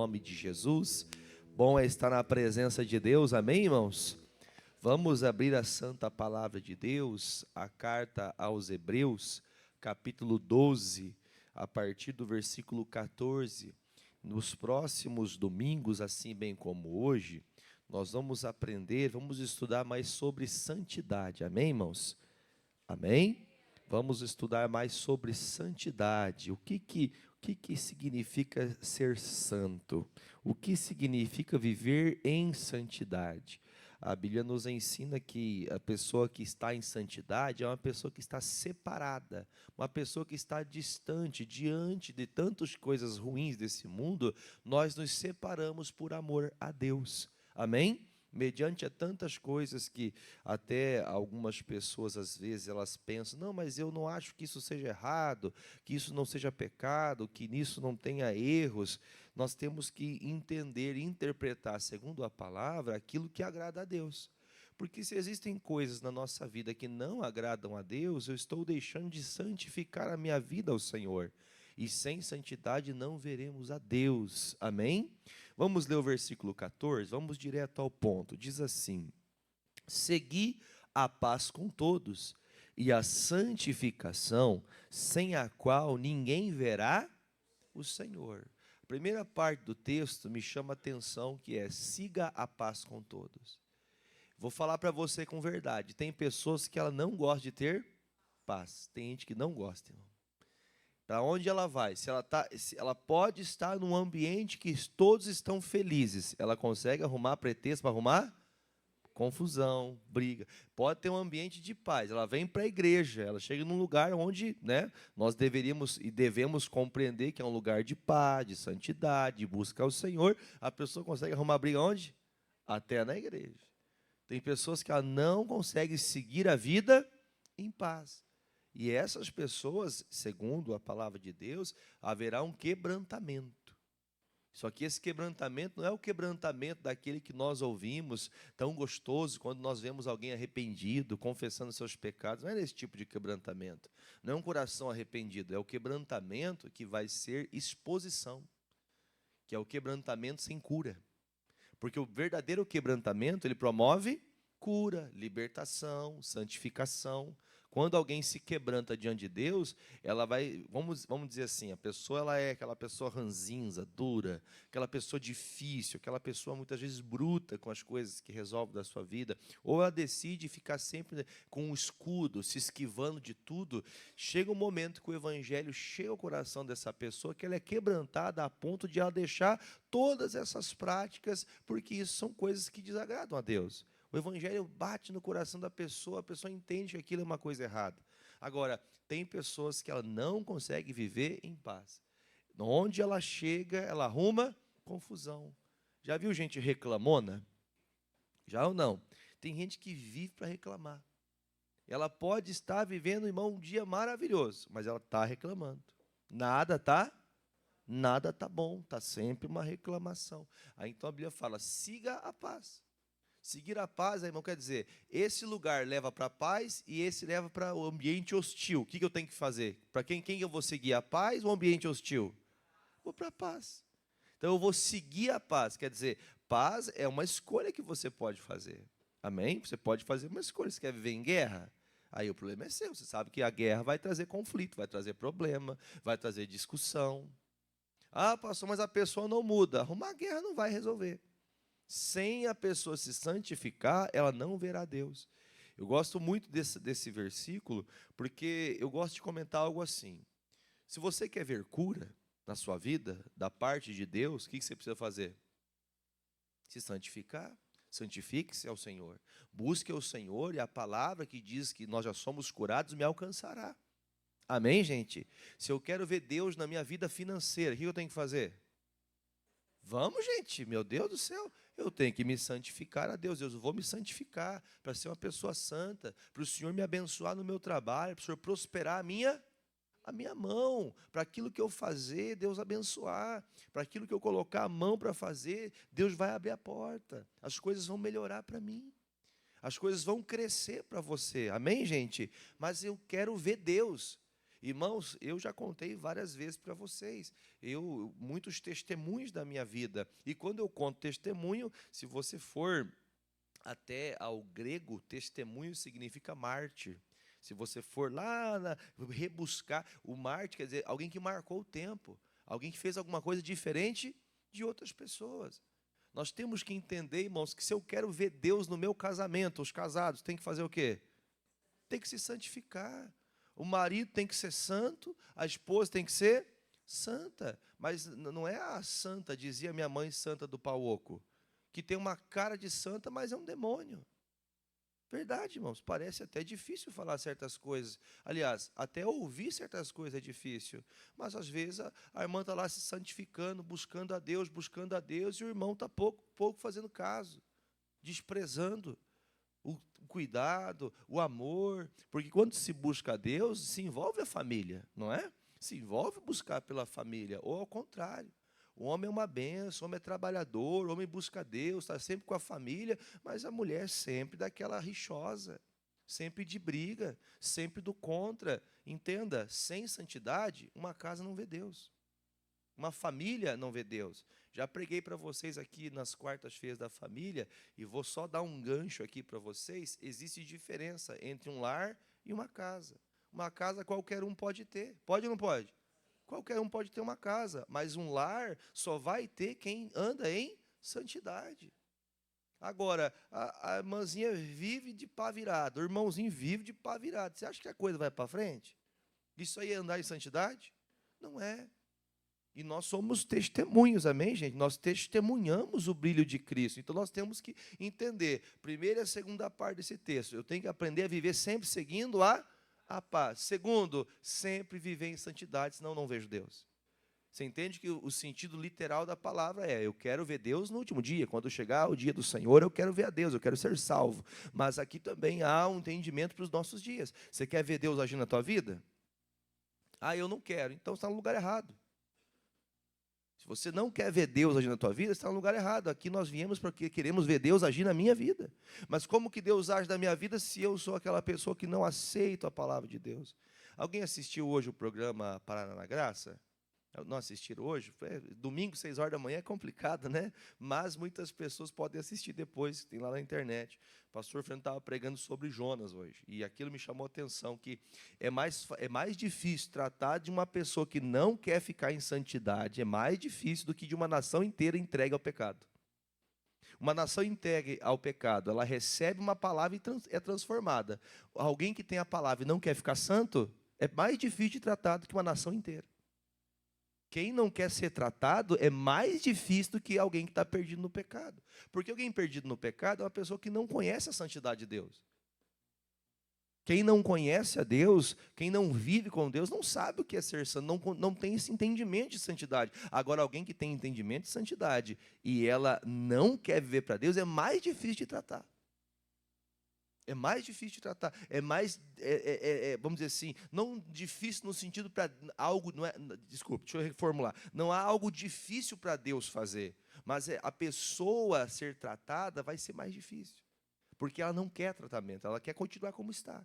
Nome de Jesus. Bom é estar na presença de Deus, amém, irmãos? Vamos abrir a santa palavra de Deus, a carta aos Hebreus, capítulo 12, a partir do versículo 14. Nos próximos domingos, assim bem como hoje, nós vamos aprender, vamos estudar mais sobre santidade, amém, irmãos? Amém? Vamos estudar mais sobre santidade. O que significa ser santo? O que significa viver em santidade? A Bíblia nos ensina que a pessoa que está em santidade é uma pessoa que está separada, uma pessoa que está distante, diante de tantas coisas ruins desse mundo, nós nos separamos por amor a Deus. Amém? Mediante a tantas coisas que até algumas pessoas, às vezes, elas pensam, não, mas eu não acho que isso seja errado, que isso não seja pecado, que nisso não tenha erros. Nós temos que entender e interpretar, segundo a palavra, aquilo que agrada a Deus. Porque se existem coisas na nossa vida que não agradam a Deus, eu estou deixando de santificar a minha vida ao Senhor. E sem santidade não veremos a Deus. Amém? Vamos ler o versículo 14, vamos direto ao ponto. Diz assim: segui a paz com todos e a santificação, sem a qual ninguém verá o Senhor. A primeira parte do texto me chama a atenção, que é: siga a paz com todos. Vou falar para você com verdade, tem pessoas que ela não gosta de ter paz, tem gente que não gosta, irmão. Para onde ela vai? Se ela pode estar num ambiente que todos estão felizes, ela consegue arrumar pretexto para arrumar confusão, briga. Pode ter um ambiente de paz. Ela vem para a igreja, ela chega num lugar onde, nós deveríamos e devemos compreender que é um lugar de paz, de santidade, de busca ao Senhor. A pessoa consegue arrumar briga onde? Até na igreja. Tem pessoas que ela não consegue seguir a vida em paz. E essas pessoas, segundo a palavra de Deus, haverá um quebrantamento. Só que esse quebrantamento não é o quebrantamento daquele que nós ouvimos, tão gostoso, quando nós vemos alguém arrependido, confessando seus pecados. Não é esse tipo de quebrantamento. Não é um coração arrependido, é o quebrantamento que vai ser exposição, que é o quebrantamento sem cura. Porque o verdadeiro quebrantamento, ele promove cura, libertação, santificação. Quando alguém se quebranta diante de Deus, ela vai, vamos dizer assim, a pessoa ela é aquela pessoa ranzinza, dura, aquela pessoa difícil, aquela pessoa muitas vezes bruta com as coisas que resolve da sua vida, ou ela decide ficar sempre com um escudo, se esquivando de tudo. Chega um momento que o evangelho chega ao coração dessa pessoa, que ela é quebrantada a ponto de ela deixar todas essas práticas, porque isso são coisas que desagradam a Deus. O evangelho bate no coração da pessoa, a pessoa entende que aquilo é uma coisa errada. Agora, tem pessoas que ela não consegue viver em paz. Onde ela chega, ela arruma confusão. Já viu gente reclamona? Já ou não? Tem gente que vive para reclamar. Ela pode estar vivendo, irmão, um dia maravilhoso, mas ela está reclamando. Nada tá bom, está sempre uma reclamação. Aí então a Bíblia fala: siga a paz. Seguir a paz, irmão, quer dizer, esse lugar leva para a paz e esse leva para o ambiente hostil. O que eu tenho que fazer? Para quem eu vou seguir, a paz ou o ambiente hostil? Vou para a paz. Então eu vou seguir a paz, quer dizer, paz é uma escolha que você pode fazer. Amém? Você pode fazer uma escolha. Você quer viver em guerra? Aí o problema é seu. Você sabe que a guerra vai trazer conflito, vai trazer problema, vai trazer discussão. Ah, pastor, mas a pessoa não muda. Arrumar guerra não vai resolver. Sem a pessoa se santificar, ela não verá Deus. Eu gosto muito desse versículo, porque eu gosto de comentar algo assim. Se você quer ver cura na sua vida, da parte de Deus, o que você precisa fazer? Se santificar. Santifique-se ao Senhor. Busque o Senhor e a palavra que diz que nós já somos curados me alcançará. Amém, gente? Se eu quero ver Deus na minha vida financeira, o que eu tenho que fazer? Vamos, gente, meu Deus do céu, eu tenho que me santificar a Deus. Eu vou me santificar para ser uma pessoa santa, para o Senhor me abençoar no meu trabalho, para o Senhor prosperar a minha mão, para aquilo que eu fazer, Deus abençoar, para aquilo que eu colocar a mão para fazer, Deus vai abrir a porta, as coisas vão melhorar para mim, as coisas vão crescer para você, amém, gente? Mas eu quero ver Deus. Irmãos, eu já contei várias vezes para vocês, muitos testemunhos da minha vida. E quando eu conto testemunho, se você for até ao grego, testemunho significa mártir. Se você for lá rebuscar, o mártir quer dizer alguém que marcou o tempo, alguém que fez alguma coisa diferente de outras pessoas. Nós temos que entender, irmãos, que se eu quero ver Deus no meu casamento, os casados têm que fazer o quê? Tem que se santificar. O marido tem que ser santo, a esposa tem que ser santa. Mas não é a santa, dizia minha mãe, santa do pau oco, que tem uma cara de santa, mas é um demônio. Verdade, irmãos, parece até difícil falar certas coisas. Aliás, até ouvir certas coisas é difícil. Mas, às vezes, a irmã está lá se santificando, buscando a Deus, e o irmão está pouco fazendo caso, desprezando o cuidado, o amor. Porque quando se busca a Deus, se envolve a família, não é? Se envolve buscar pela família, ou ao contrário. O homem é uma benção, o homem é trabalhador, o homem busca Deus, está sempre com a família, mas a mulher sempre daquela rixosa, sempre de briga, sempre do contra. Entenda, sem santidade, uma casa não vê Deus. Uma família não vê Deus. Já preguei para vocês aqui nas quartas-feiras da família, e vou só dar um gancho aqui para vocês. Existe diferença entre um lar e uma casa. Uma casa qualquer um pode ter. Pode ou não pode? Qualquer um pode ter uma casa, mas um lar só vai ter quem anda em santidade. Agora, a irmãzinha vive de pá virado, o irmãozinho vive de pá virado. Você acha que a coisa vai para frente? Isso aí é andar em santidade? Não é. E nós somos testemunhos, amém, gente? Nós testemunhamos o brilho de Cristo. Então, nós temos que entender, primeira e a segunda parte desse texto. Eu tenho que aprender a viver sempre seguindo a paz. Segundo, sempre viver em santidade, senão não vejo Deus. Você entende que o sentido literal da palavra é: eu quero ver Deus no último dia. Quando chegar o dia do Senhor, eu quero ver a Deus, eu quero ser salvo. Mas aqui também há um entendimento para os nossos dias. Você quer ver Deus agir na tua vida? Ah, eu não quero. Então você está no lugar errado. Se você não quer ver Deus agir na tua vida, você está no lugar errado. Aqui nós viemos porque queremos ver Deus agir na minha vida. Mas como que Deus age na minha vida se eu sou aquela pessoa que não aceita a palavra de Deus? Alguém assistiu hoje o programa Paraná na Graça? Não assistiram hoje? Domingo, 6 horas da manhã é complicado, né? Mas muitas pessoas podem assistir depois, tem lá na internet. O pastor Fernando estava pregando sobre Jonas hoje, e aquilo me chamou a atenção, que é mais difícil tratar de uma pessoa que não quer ficar em santidade, é mais difícil do que de uma nação inteira entregue ao pecado. Uma nação entregue ao pecado, ela recebe uma palavra e é transformada. Alguém que tem a palavra e não quer ficar santo, é mais difícil de tratar do que uma nação inteira. Quem não quer ser tratado é mais difícil do que alguém que está perdido no pecado. Porque alguém perdido no pecado é uma pessoa que não conhece a santidade de Deus. Quem não conhece a Deus, quem não vive com Deus, não sabe o que é ser santo, não tem esse entendimento de santidade. Agora, alguém que tem entendimento de santidade e ela não quer viver para Deus, é mais difícil de tratar. É mais difícil de tratar, vamos dizer assim, não difícil no sentido para algo, desculpe, deixa eu reformular, não há algo difícil para Deus fazer, mas a pessoa ser tratada vai ser mais difícil, porque ela não quer tratamento, ela quer continuar como está.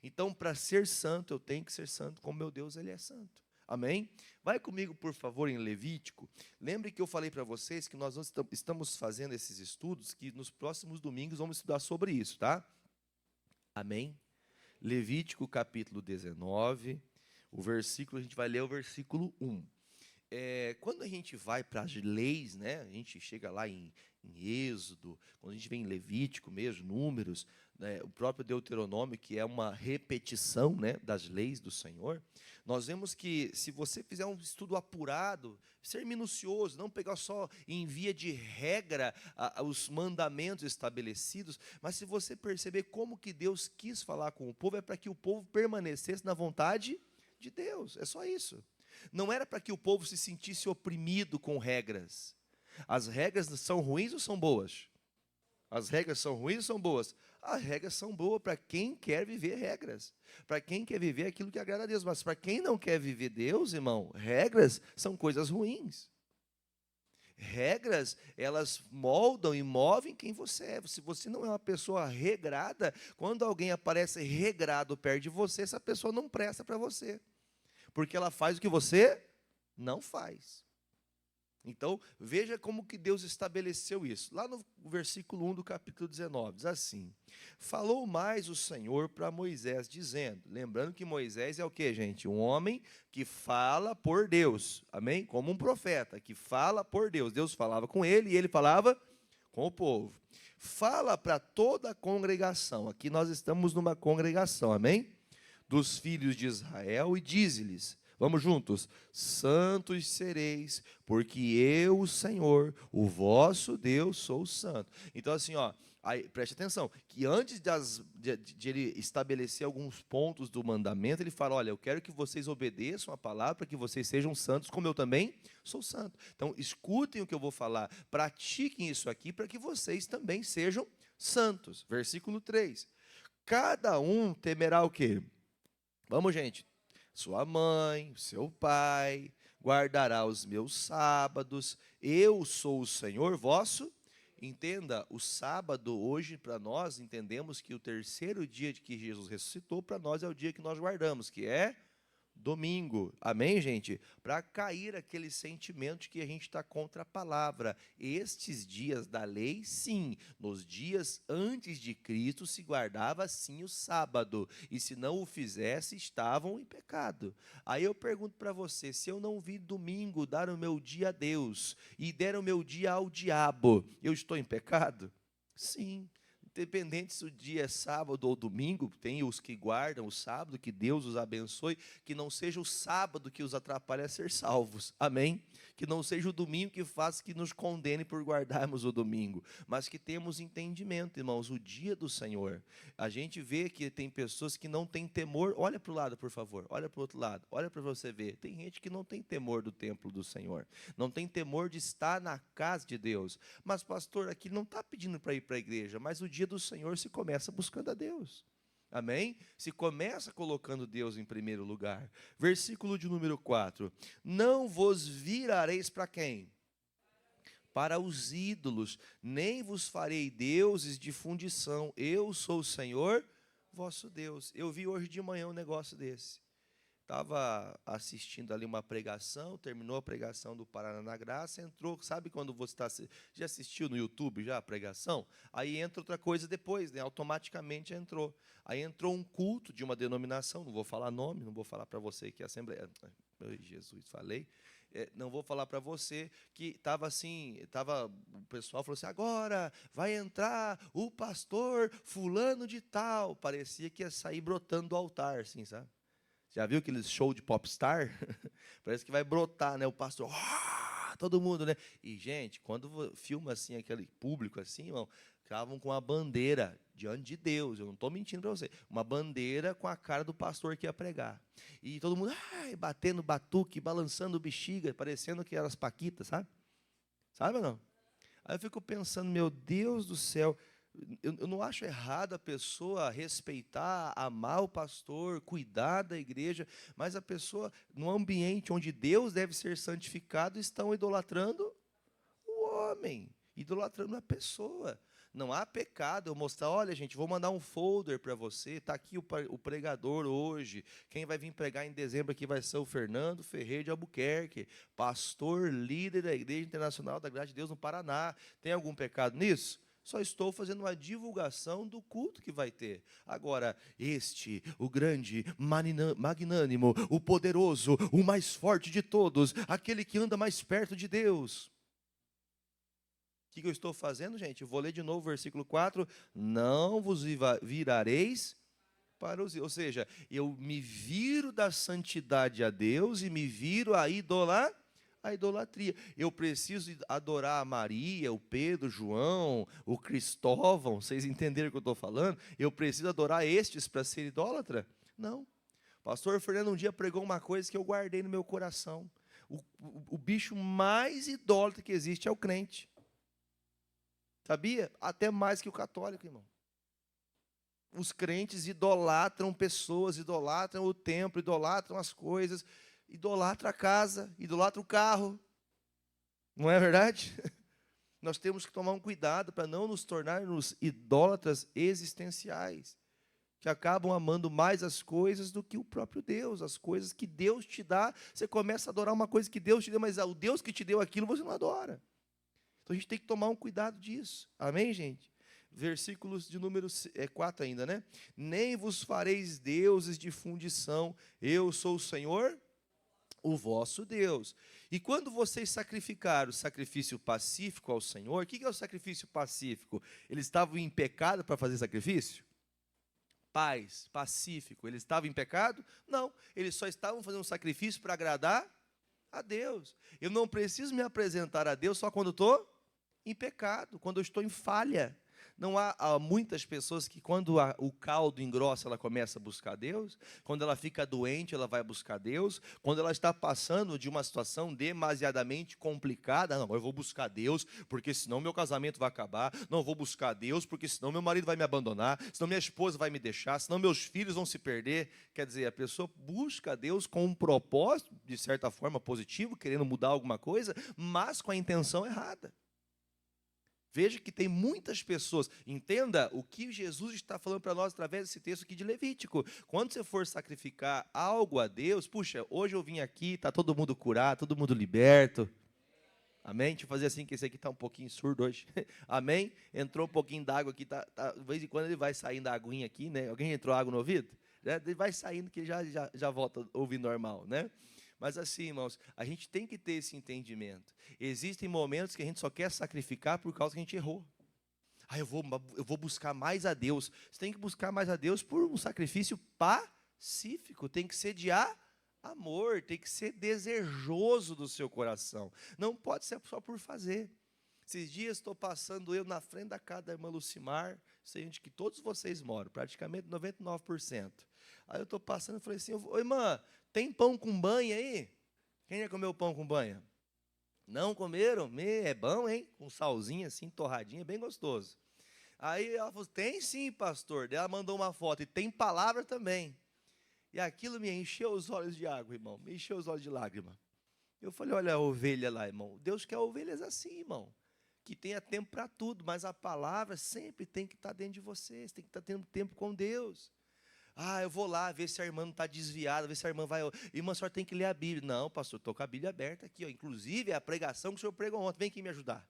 Então, para ser santo, eu tenho que ser santo, como meu Deus, Ele é santo. Amém? Vai comigo, por favor, em Levítico. Lembre que eu falei para vocês que nós estamos fazendo esses estudos, que nos próximos domingos vamos estudar sobre isso, tá? Amém? Levítico capítulo 19, a gente vai ler o versículo 1. Quando a gente vai para as leis, né, a gente chega lá em Êxodo, quando a gente vem em Levítico mesmo, Números, né, o próprio Deuteronômio, que é uma repetição, né, das leis do Senhor, nós vemos que se você fizer um estudo apurado, ser minucioso, não pegar só em via de regra os mandamentos estabelecidos, mas se você perceber como que Deus quis falar com o povo, é para que o povo permanecesse na vontade de Deus, é só isso. Não era para que o povo se sentisse oprimido com regras. As regras são ruins ou são boas? As regras são ruins ou são boas? As regras são boas para quem quer viver regras, para quem quer viver aquilo que agrada a Deus. Mas para quem não quer viver Deus, irmão, regras são coisas ruins. Regras, elas moldam e movem quem você é. Se você não é uma pessoa regrada, quando alguém aparece regrado perto de você, essa pessoa não presta para você. Porque ela faz o que você não faz. Então, veja como que Deus estabeleceu isso. Lá no versículo 1 do capítulo 19, diz assim: falou mais o Senhor para Moisés, dizendo, lembrando que Moisés é o quê, gente? Um homem que fala por Deus, amém? Como um profeta, que fala por Deus. Deus falava com ele e ele falava com o povo. Fala para toda a congregação, aqui nós estamos numa congregação, amém? Dos filhos de Israel, e dize-lhes, vamos juntos, santos sereis, porque eu, o Senhor, o vosso Deus, sou santo. Então assim, aí, preste atenção, que antes de ele estabelecer alguns pontos do mandamento, ele fala, olha, eu quero que vocês obedeçam a palavra, para que vocês sejam santos, como eu também sou santo. Então, escutem o que eu vou falar, pratiquem isso aqui, para que vocês também sejam santos. Versículo 3, cada um temerá o quê? Vamos, gente. Sua mãe, seu pai, guardará os meus sábados. Eu sou o Senhor vosso. Entenda, o sábado hoje para nós entendemos que o terceiro dia de que Jesus ressuscitou para nós é o dia que nós guardamos, que é domingo, amém, gente? Para cair aquele sentimento de que a gente está contra a palavra. Estes dias da lei, sim, nos dias antes de Cristo se guardava sim o sábado, e se não o fizesse, estavam em pecado. Aí eu pergunto para você, se eu não vir domingo dar o meu dia a Deus, e der o meu dia ao diabo, eu estou em pecado? Sim. Independente se o dia é sábado ou domingo, tem os que guardam o sábado, que Deus os abençoe, que não seja o sábado que os atrapalhe a ser salvos, amém? Que não seja o domingo que faça que nos condene por guardarmos o domingo, mas que temos entendimento, irmãos, o dia do Senhor. A gente vê que tem pessoas que não têm temor, olha para o lado, por favor, olha para o outro lado, olha para você ver, tem gente que não tem temor do templo do Senhor, não tem temor de estar na casa de Deus, mas pastor, aqui não está pedindo para ir para a igreja, mas o dia do Senhor se começa buscando a Deus, amém? Se começa colocando Deus em primeiro lugar. Versículo de número 4, não vos virareis para quem? Para os ídolos, nem vos farei deuses de fundição, eu sou o Senhor vosso Deus. Eu vi hoje de manhã um negócio desse. Estava assistindo ali uma pregação, terminou a pregação do Paraná na Graça, entrou, sabe quando você já assistiu no YouTube já a pregação? Aí entra outra coisa depois, né? Automaticamente entrou. Aí entrou um culto de uma denominação, não vou falar nome, não vou falar para você que é Assembleia, Jesus, falei, não vou falar para você que estava assim, o pessoal falou assim, agora vai entrar o pastor fulano de tal, parecia que ia sair brotando do altar, assim, sabe? Já viu aqueles show de popstar? Parece que vai brotar, né? O pastor, todo mundo, né? E, gente, quando filma assim, aquele público assim, irmão, estavam com a bandeira diante de Deus, eu não estou mentindo para você, uma bandeira com a cara do pastor que ia pregar. E todo mundo, batendo batuque, balançando bexiga, parecendo que eram as paquitas, sabe? Sabe ou não? Aí eu fico pensando, meu Deus do céu, eu não acho errado a pessoa respeitar, amar o pastor, cuidar da igreja, mas a pessoa, no ambiente onde Deus deve ser santificado, estão idolatrando o homem, idolatrando a pessoa. Não há pecado eu mostrar, olha gente, vou mandar um folder para você, está aqui o pregador hoje, quem vai vir pregar em dezembro aqui vai ser o Fernando Ferreira de Albuquerque, pastor, líder da Igreja Internacional da Graça de Deus no Paraná. Tem algum pecado nisso? Só estou fazendo uma divulgação do culto que vai ter. Agora, o grande, magnânimo, o poderoso, o mais forte de todos, aquele que anda mais perto de Deus. O que eu estou fazendo, gente? Eu vou ler de novo o versículo 4. Não vos virareis para os ídolos. Ou seja, eu me viro da santidade a Deus e me viro a idolatria. Eu preciso adorar a Maria, o Pedro, o João, o Cristóvão, vocês entenderam o que eu estou falando? Eu preciso adorar estes para ser idólatra? Não. O pastor Fernando um dia pregou uma coisa que eu guardei no meu coração. O bicho mais idólatra que existe é o crente. Sabia? Até mais que o católico, irmão. Os crentes idolatram pessoas, idolatram o templo, idolatram as coisas, idolatram a casa, idolatram o carro. Não é verdade? Nós temos que tomar um cuidado para não nos tornarmos idólatras existenciais. que acabam amando mais as coisas do que o próprio Deus, as coisas que Deus te dá. Você começa a adorar uma coisa que Deus te deu, mas o Deus que te deu aquilo você não adora. Então a gente tem que tomar um cuidado disso. Amém, gente? Versículos de número 4 ainda, né? Nem vos fareis deuses de fundição, eu sou o Senhor, o vosso Deus. E quando vocês sacrificaram o sacrifício pacífico ao Senhor, o que é o sacrifício pacífico? Eles estavam em pecado para fazer sacrifício? Paz, pacífico, eles estavam em pecado? Não, eles só estavam fazendo um sacrifício para agradar a Deus. Eu não preciso me apresentar a Deus só quando estou em pecado, quando eu estou em falha. Não há muitas pessoas que quando o caldo engrossa, ela começa a buscar Deus. Quando ela fica doente, ela vai buscar Deus. Quando ela está passando de uma situação demasiadamente complicada, não, eu vou buscar Deus, porque senão meu casamento vai acabar. Não, eu vou buscar Deus, porque senão meu marido vai me abandonar, senão minha esposa vai me deixar, senão meus filhos vão se perder. Quer dizer, a pessoa busca Deus com um propósito, de certa forma positivo, querendo mudar alguma coisa, mas com a intenção errada. Veja que tem muitas pessoas, entenda o que Jesus está falando para nós através desse texto aqui de Levítico. Quando você for sacrificar algo a Deus, puxa, hoje eu vim aqui, está todo mundo curado, todo mundo liberto. Amém? Deixa eu fazer assim, que esse aqui está um pouquinho surdo hoje. Amém? Entrou um pouquinho d'água aqui, de vez em quando ele vai saindo da aguinha aqui, né? Alguém entrou água no ouvido? Ele vai saindo que já volta a ouvir normal, né? Mas assim, irmãos, a gente tem que ter esse entendimento. Existem momentos que a gente só quer sacrificar por causa que a gente errou. Eu vou buscar mais a Deus. Você tem que buscar mais a Deus por um sacrifício pacífico. Tem que ser de amor, tem que ser desejoso do seu coração. Não pode ser só por fazer. Esses dias estou passando eu na frente da casa da irmã Lucimar, sei onde que todos vocês moram, praticamente 99%. Aí eu estou passando e falei assim, ô irmã, tem pão com banha aí? Quem já comeu pão com banha? Não comeram? É bom, hein? Com salzinho assim, torradinho, é bem gostoso. Aí ela falou, tem sim, pastor. Daí ela mandou uma foto, e tem palavra também. E aquilo me encheu os olhos de água, irmão, me encheu os olhos de lágrima. Eu falei, olha a ovelha lá, irmão. Deus quer ovelhas assim, irmão. Que tenha tempo para tudo, mas a palavra sempre tem que estar dentro de você. Você tem que estar tendo tempo com Deus. Eu vou lá ver se a irmã não está desviada, ver se a irmã vai... Irmã, a senhora tem que ler a Bíblia. Não, pastor, estou com a Bíblia aberta aqui. Ó. Inclusive, é a pregação que o senhor pregou ontem. Vem aqui me ajudar.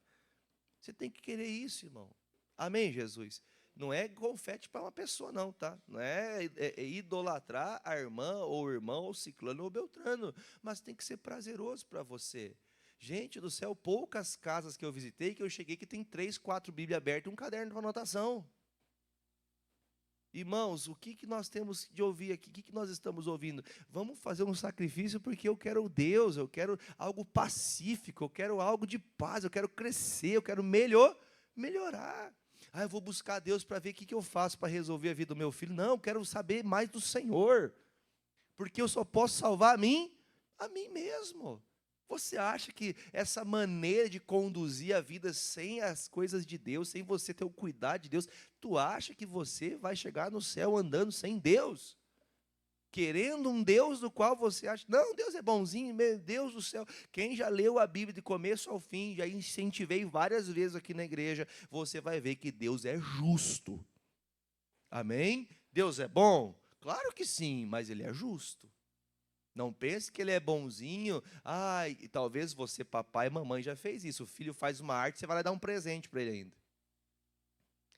Você tem que querer isso, irmão. Amém, Jesus? Não é confete para uma pessoa, não, tá? Não é idolatrar a irmã, ou o irmão, ou ciclano, ou beltrano. Mas tem que ser prazeroso para você. Gente do céu, poucas casas que eu visitei, que eu cheguei que tem 3, 4 Bíblias abertas e um caderno de anotação. Irmãos, o que nós temos de ouvir aqui? O que nós estamos ouvindo? Vamos fazer um sacrifício porque eu quero Deus, eu quero algo pacífico, eu quero algo de paz, eu quero crescer, eu quero melhorar. Eu vou buscar Deus para ver o que eu faço para resolver a vida do meu filho. Não, eu quero saber mais do Senhor, porque eu só posso salvar a mim mesmo. Você acha que essa maneira de conduzir a vida sem as coisas de Deus, sem você ter o cuidado de Deus, tu acha que você vai chegar no céu andando sem Deus? Querendo um Deus do qual você acha, não, Deus é bonzinho, meu Deus do céu. Quem já leu a Bíblia de começo ao fim, já incentivei várias vezes aqui na igreja, você vai ver que Deus é justo. Amém? Deus é bom? Claro que sim, mas Ele é justo. Não pense que ele é bonzinho. E talvez você, papai e mamãe, já fez isso. O filho faz uma arte, você vai lá dar um presente para ele ainda.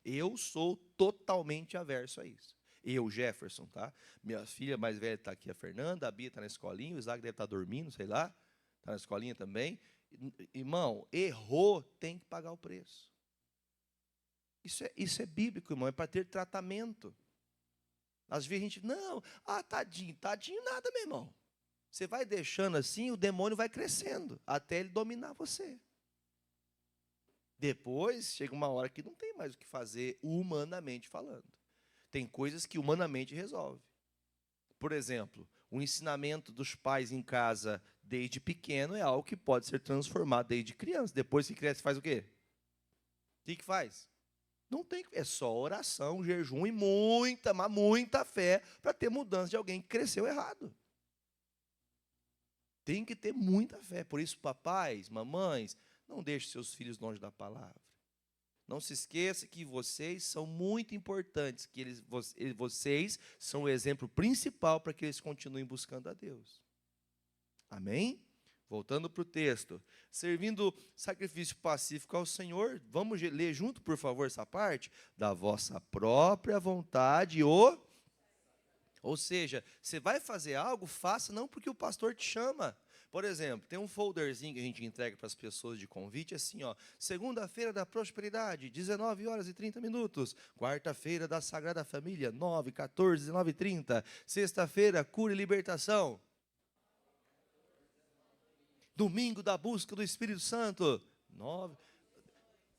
Eu sou totalmente averso a isso. Eu, Jefferson, tá? Minha filha mais velha está aqui, a Fernanda. A Bia está na escolinha. O Isaac deve estar dormindo, sei lá. Está na escolinha também. Irmão, errou, tem que pagar o preço. Isso é bíblico, irmão. É para ter tratamento. Às vezes a gente, não, tadinho nada, meu irmão. Você vai deixando assim, o demônio vai crescendo, até ele dominar você. Depois, chega uma hora que não tem mais o que fazer, humanamente falando. Tem coisas que humanamente resolve. Por exemplo, o ensinamento dos pais em casa desde pequeno é algo que pode ser transformado desde criança. Depois que cresce, faz o quê? O que faz? Não tem, é só oração, jejum e muita fé para ter mudança de alguém que cresceu errado. Tem que ter muita fé. Por isso, papais, mamães, não deixem seus filhos longe da palavra. Não se esqueça que vocês são muito importantes, que vocês são o exemplo principal para que eles continuem buscando a Deus. Amém? Voltando para o texto. Servindo sacrifício pacífico ao Senhor, vamos ler junto, por favor, essa parte? Da vossa própria vontade, ou seja, você vai fazer algo, faça não porque o pastor te chama. Por exemplo, tem um folderzinho que a gente entrega para as pessoas de convite, assim, ó, segunda-feira da prosperidade, 19h30. Quarta-feira da Sagrada Família, 9, 14, 19h30. Sexta-feira, cura e libertação. Domingo da busca do Espírito Santo, 9.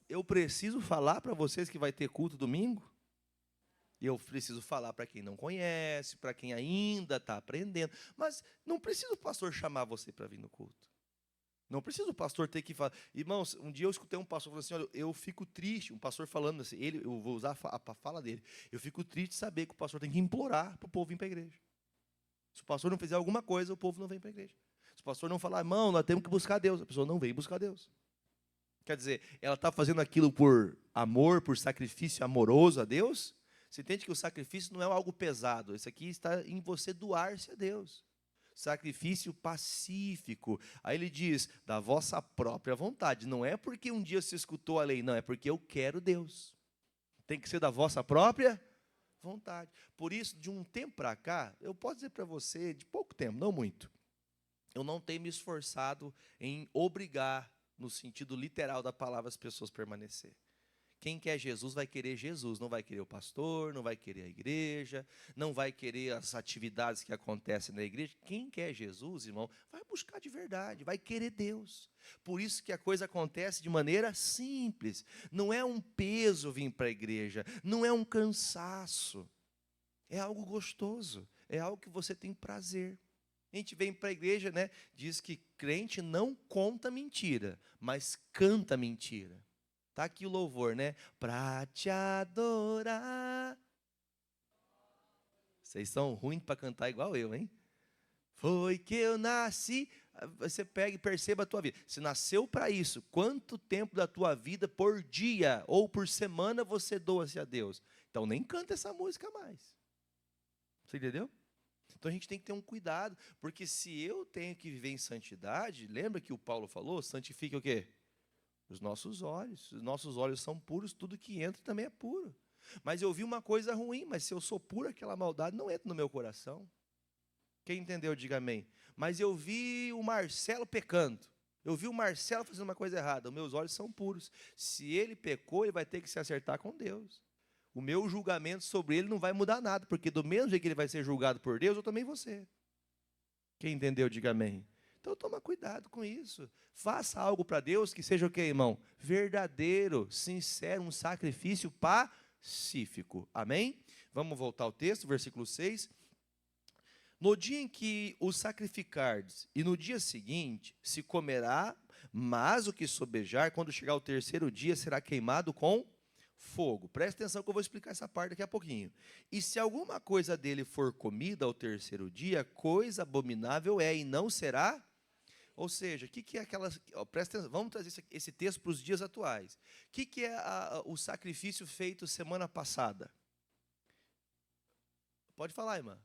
Eu preciso falar para vocês que vai ter culto domingo? Eu preciso falar para quem não conhece, para quem ainda está aprendendo. Mas não precisa o pastor chamar você para vir no culto. Não precisa o pastor ter que falar. Irmãos, um dia eu escutei um pastor falando assim, olha, eu fico triste, um pastor falando assim, eu vou usar a fala dele, eu fico triste de saber que o pastor tem que implorar para o povo vir para a igreja. Se o pastor não fizer alguma coisa, o povo não vem para a igreja. Se o pastor não falar, irmão, nós temos que buscar Deus, a pessoa não vem buscar Deus. Quer dizer, ela está fazendo aquilo por amor, por sacrifício amoroso a Deus? Você entende que o sacrifício não é algo pesado. Isso aqui está em você doar-se a Deus. Sacrifício pacífico. Aí ele diz, da vossa própria vontade. Não é porque um dia você escutou a lei, não. É porque eu quero Deus. Tem que ser da vossa própria vontade. Por isso, de um tempo para cá, eu posso dizer para você, de pouco tempo, não muito, eu não tenho me esforçado em obrigar, no sentido literal da palavra, as pessoas a permanecer. Quem quer Jesus vai querer Jesus, não vai querer o pastor, não vai querer a igreja, não vai querer as atividades que acontecem na igreja. Quem quer Jesus, irmão, vai buscar de verdade, vai querer Deus. Por isso que a coisa acontece de maneira simples. Não é um peso vir para a igreja, não é um cansaço. É algo gostoso, é algo que você tem prazer. A gente vem para a igreja, né? Diz que crente não conta mentira, mas canta mentira. Está aqui o louvor, né? Para te adorar. Vocês são ruins para cantar igual eu, hein? Foi que eu nasci. Você pega e perceba a tua vida. Se nasceu para isso, quanto tempo da tua vida por dia ou por semana você doa-se a Deus? Então nem canta essa música mais. Você entendeu? Então a gente tem que ter um cuidado, porque se eu tenho que viver em santidade, lembra que o Paulo falou? Santifique o quê? Os nossos olhos são puros, tudo que entra também é puro. Mas eu vi uma coisa ruim, mas se eu sou puro, aquela maldade não entra no meu coração. Quem entendeu, diga amém. Mas eu vi o Marcelo pecando, eu vi o Marcelo fazendo uma coisa errada, os meus olhos são puros. Se ele pecou, ele vai ter que se acertar com Deus. O meu julgamento sobre ele não vai mudar nada, porque do mesmo jeito que ele vai ser julgado por Deus, eu também vou ser. Quem entendeu, diga amém. Então toma cuidado com isso. Faça algo para Deus que seja o quê, irmão? Verdadeiro, sincero, um sacrifício pacífico. Amém? Vamos voltar ao texto, versículo 6. No dia em que o sacrificardes, e no dia seguinte se comerá, mas o que sobejar, quando chegar o terceiro dia, será queimado com fogo. Presta atenção que eu vou explicar essa parte daqui a pouquinho. E se alguma coisa dele for comida ao terceiro dia, coisa abominável é, e não será. Ou seja, o que é aquela. Presta atenção, vamos trazer esse texto para os dias atuais. O que é o sacrifício feito semana passada? Pode falar, irmã.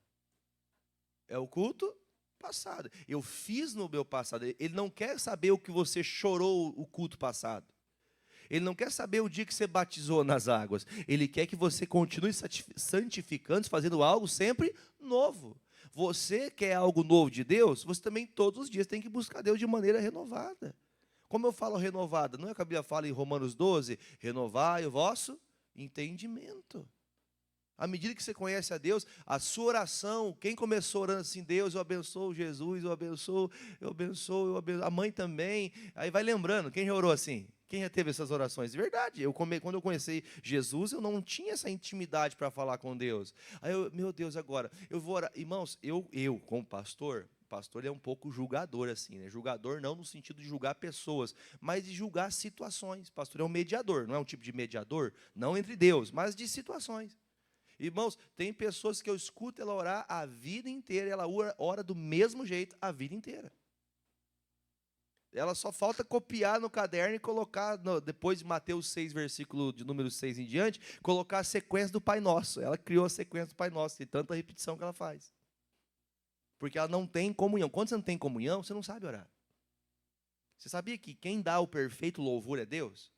É o culto passado. Eu fiz no meu passado. Ele não quer saber o que você chorou o culto passado. Ele não quer saber o dia que você batizou nas águas. Ele quer que você continue santificando, fazendo algo sempre novo. Você quer algo novo de Deus? Você também todos os dias tem que buscar Deus de maneira renovada. Como eu falo renovada? Não é que a Bíblia fala em Romanos 12? Renovai o vosso entendimento. À medida que você conhece a Deus, a sua oração, quem começou orando assim, Deus, eu abençoo Jesus, eu abençoo, a mãe também, aí vai lembrando, quem já orou assim? Quem já teve essas orações? De verdade, quando eu conheci Jesus, eu não tinha essa intimidade para falar com Deus. Aí meu Deus, agora, eu vou orar. Irmãos, eu como pastor ele é um pouco julgador, assim, né? Julgador não no sentido de julgar pessoas, mas de julgar situações. Pastor é um mediador, não é um tipo de mediador, não entre Deus, mas de situações. Irmãos, tem pessoas que eu escuto ela orar a vida inteira, ela ora do mesmo jeito a vida inteira. Ela só falta copiar no caderno e colocar, depois de Mateus 6, versículo de número 6 em diante, colocar a sequência do Pai Nosso. Ela criou a sequência do Pai Nosso, de tanta repetição que ela faz. Porque ela não tem comunhão. Quando você não tem comunhão, você não sabe orar. Você sabia que quem dá o perfeito louvor é Deus?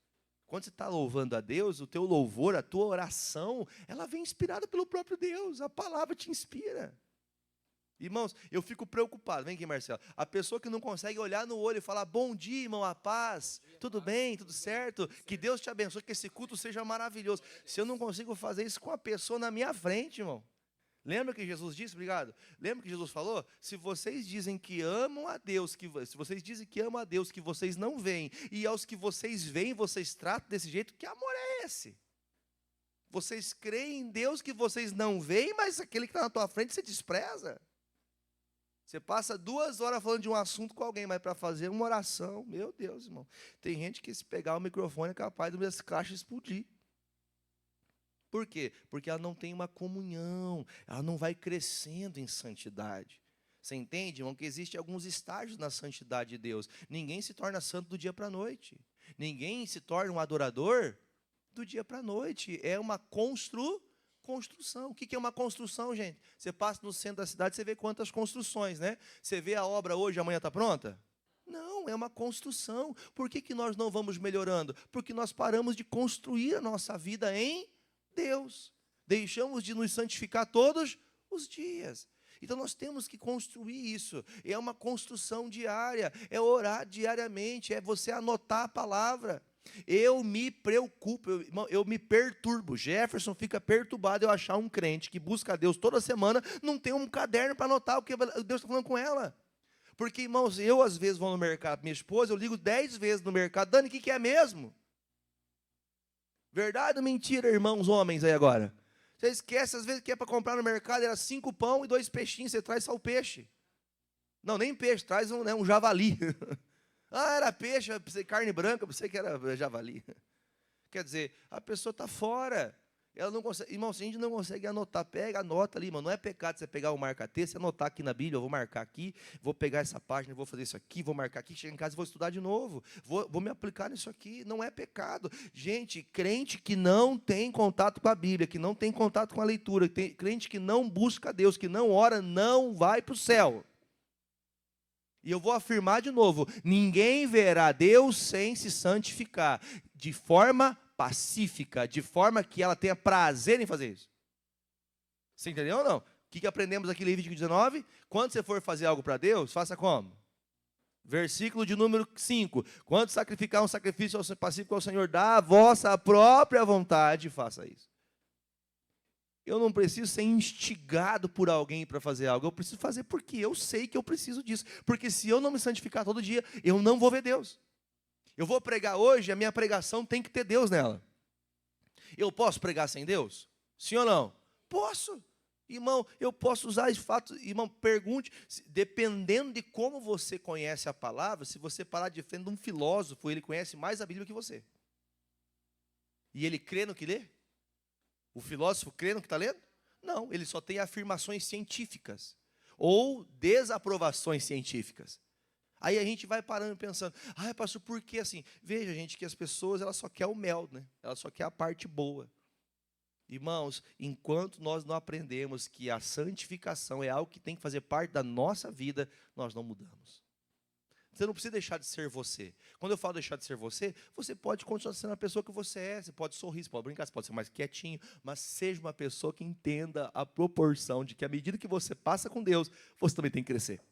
Quando você está louvando a Deus, o teu louvor, a tua oração, ela vem inspirada pelo próprio Deus. A palavra te inspira. Irmãos, eu fico preocupado. Vem aqui, Marcelo. A pessoa que não consegue olhar no olho e falar, bom dia, irmão, a paz. Tudo bem, tudo certo? Que Deus te abençoe, que esse culto seja maravilhoso. Se eu não consigo fazer isso com a pessoa na minha frente, irmão. Lembra que Jesus disse, obrigado? Lembra que Jesus falou? Se vocês dizem que amam a Deus, se vocês dizem que amam a Deus, que vocês não veem, e aos que vocês veem, vocês tratam desse jeito, que amor é esse? Vocês creem em Deus que vocês não veem, mas aquele que está na tua frente você despreza. Você passa 2 horas falando de um assunto com alguém, mas para fazer uma oração, meu Deus, irmão. Tem gente que se pegar o microfone é capaz de minhas caixas explodir. Por quê? Porque ela não tem uma comunhão, ela não vai crescendo em santidade. Você entende, irmão, que existem alguns estágios na santidade de Deus. Ninguém se torna santo do dia para a noite. Ninguém se torna um adorador do dia para a noite. É uma construção. O que é uma construção, gente? Você passa no centro da cidade, você vê quantas construções, né? Você vê a obra hoje, amanhã está pronta? Não, é uma construção. Por que nós não vamos melhorando? Porque nós paramos de construir a nossa vida em Deus. Deixamos de nos santificar todos os dias. Então nós temos que construir isso. É uma construção diária, é orar diariamente, é você anotar a palavra. Eu me preocupo, eu me perturbo. Jefferson fica perturbado eu achar um crente que busca a Deus toda semana, não tem um caderno para anotar o que Deus está falando com ela. Porque, irmãos, eu às vezes vou no mercado, minha esposa, eu ligo 10 vezes no mercado, Dani, o que é mesmo? Verdade ou mentira, irmãos homens aí agora? Você esquece, às vezes, que é para comprar no mercado, era 5 pão e 2 peixinhos, você traz só o peixe. Não, nem peixe, traz um javali. Ah, era peixe, carne branca, pensei que era javali. Quer dizer, a pessoa está fora. Ela não consegue, irmão, se a gente não consegue anotar, pega, anota ali, mano. Não é pecado você pegar o marca-texto, anotar aqui na Bíblia, eu vou marcar aqui, vou pegar essa página, vou fazer isso aqui, vou marcar aqui, chego em casa e vou estudar de novo. Vou me aplicar nisso aqui, não é pecado. Gente, crente que não tem contato com a Bíblia, que não tem contato com a leitura, crente que não busca a Deus, que não ora, não vai para o céu. E eu vou afirmar de novo, ninguém verá Deus sem se santificar, de forma pacífica, de forma que ela tenha prazer em fazer isso. Você entendeu ou não? O que aprendemos aqui em Levítico 19? Quando você for fazer algo para Deus, faça como? Versículo de número 5. Quando sacrificar um sacrifício pacífico ao Senhor, dá a vossa própria vontade, faça isso. Eu não preciso ser instigado por alguém para fazer algo, eu preciso fazer porque eu sei que eu preciso disso. Porque se eu não me santificar todo dia, eu não vou ver Deus. Eu vou pregar hoje, a minha pregação tem que ter Deus nela. Eu posso pregar sem Deus? Sim ou não? Posso. Irmão, eu posso usar esse fato. Irmão, pergunte, dependendo de como você conhece a palavra, se você parar de frente de um filósofo, ele conhece mais a Bíblia que você. E ele crê no que lê? O filósofo crê no que está lendo? Não, ele só tem afirmações científicas ou desaprovações científicas. Aí a gente vai parando e pensando, pastor, por que assim? Veja, gente, que as pessoas, elas só querem o mel, né? Elas só querem a parte boa. Irmãos, enquanto nós não aprendemos que a santificação é algo que tem que fazer parte da nossa vida, nós não mudamos. Você não precisa deixar de ser você. Quando eu falo deixar de ser você, você pode continuar sendo a pessoa que você é, você pode sorrir, você pode brincar, você pode ser mais quietinho, mas seja uma pessoa que entenda a proporção de que à medida que você passa com Deus, você também tem que crescer.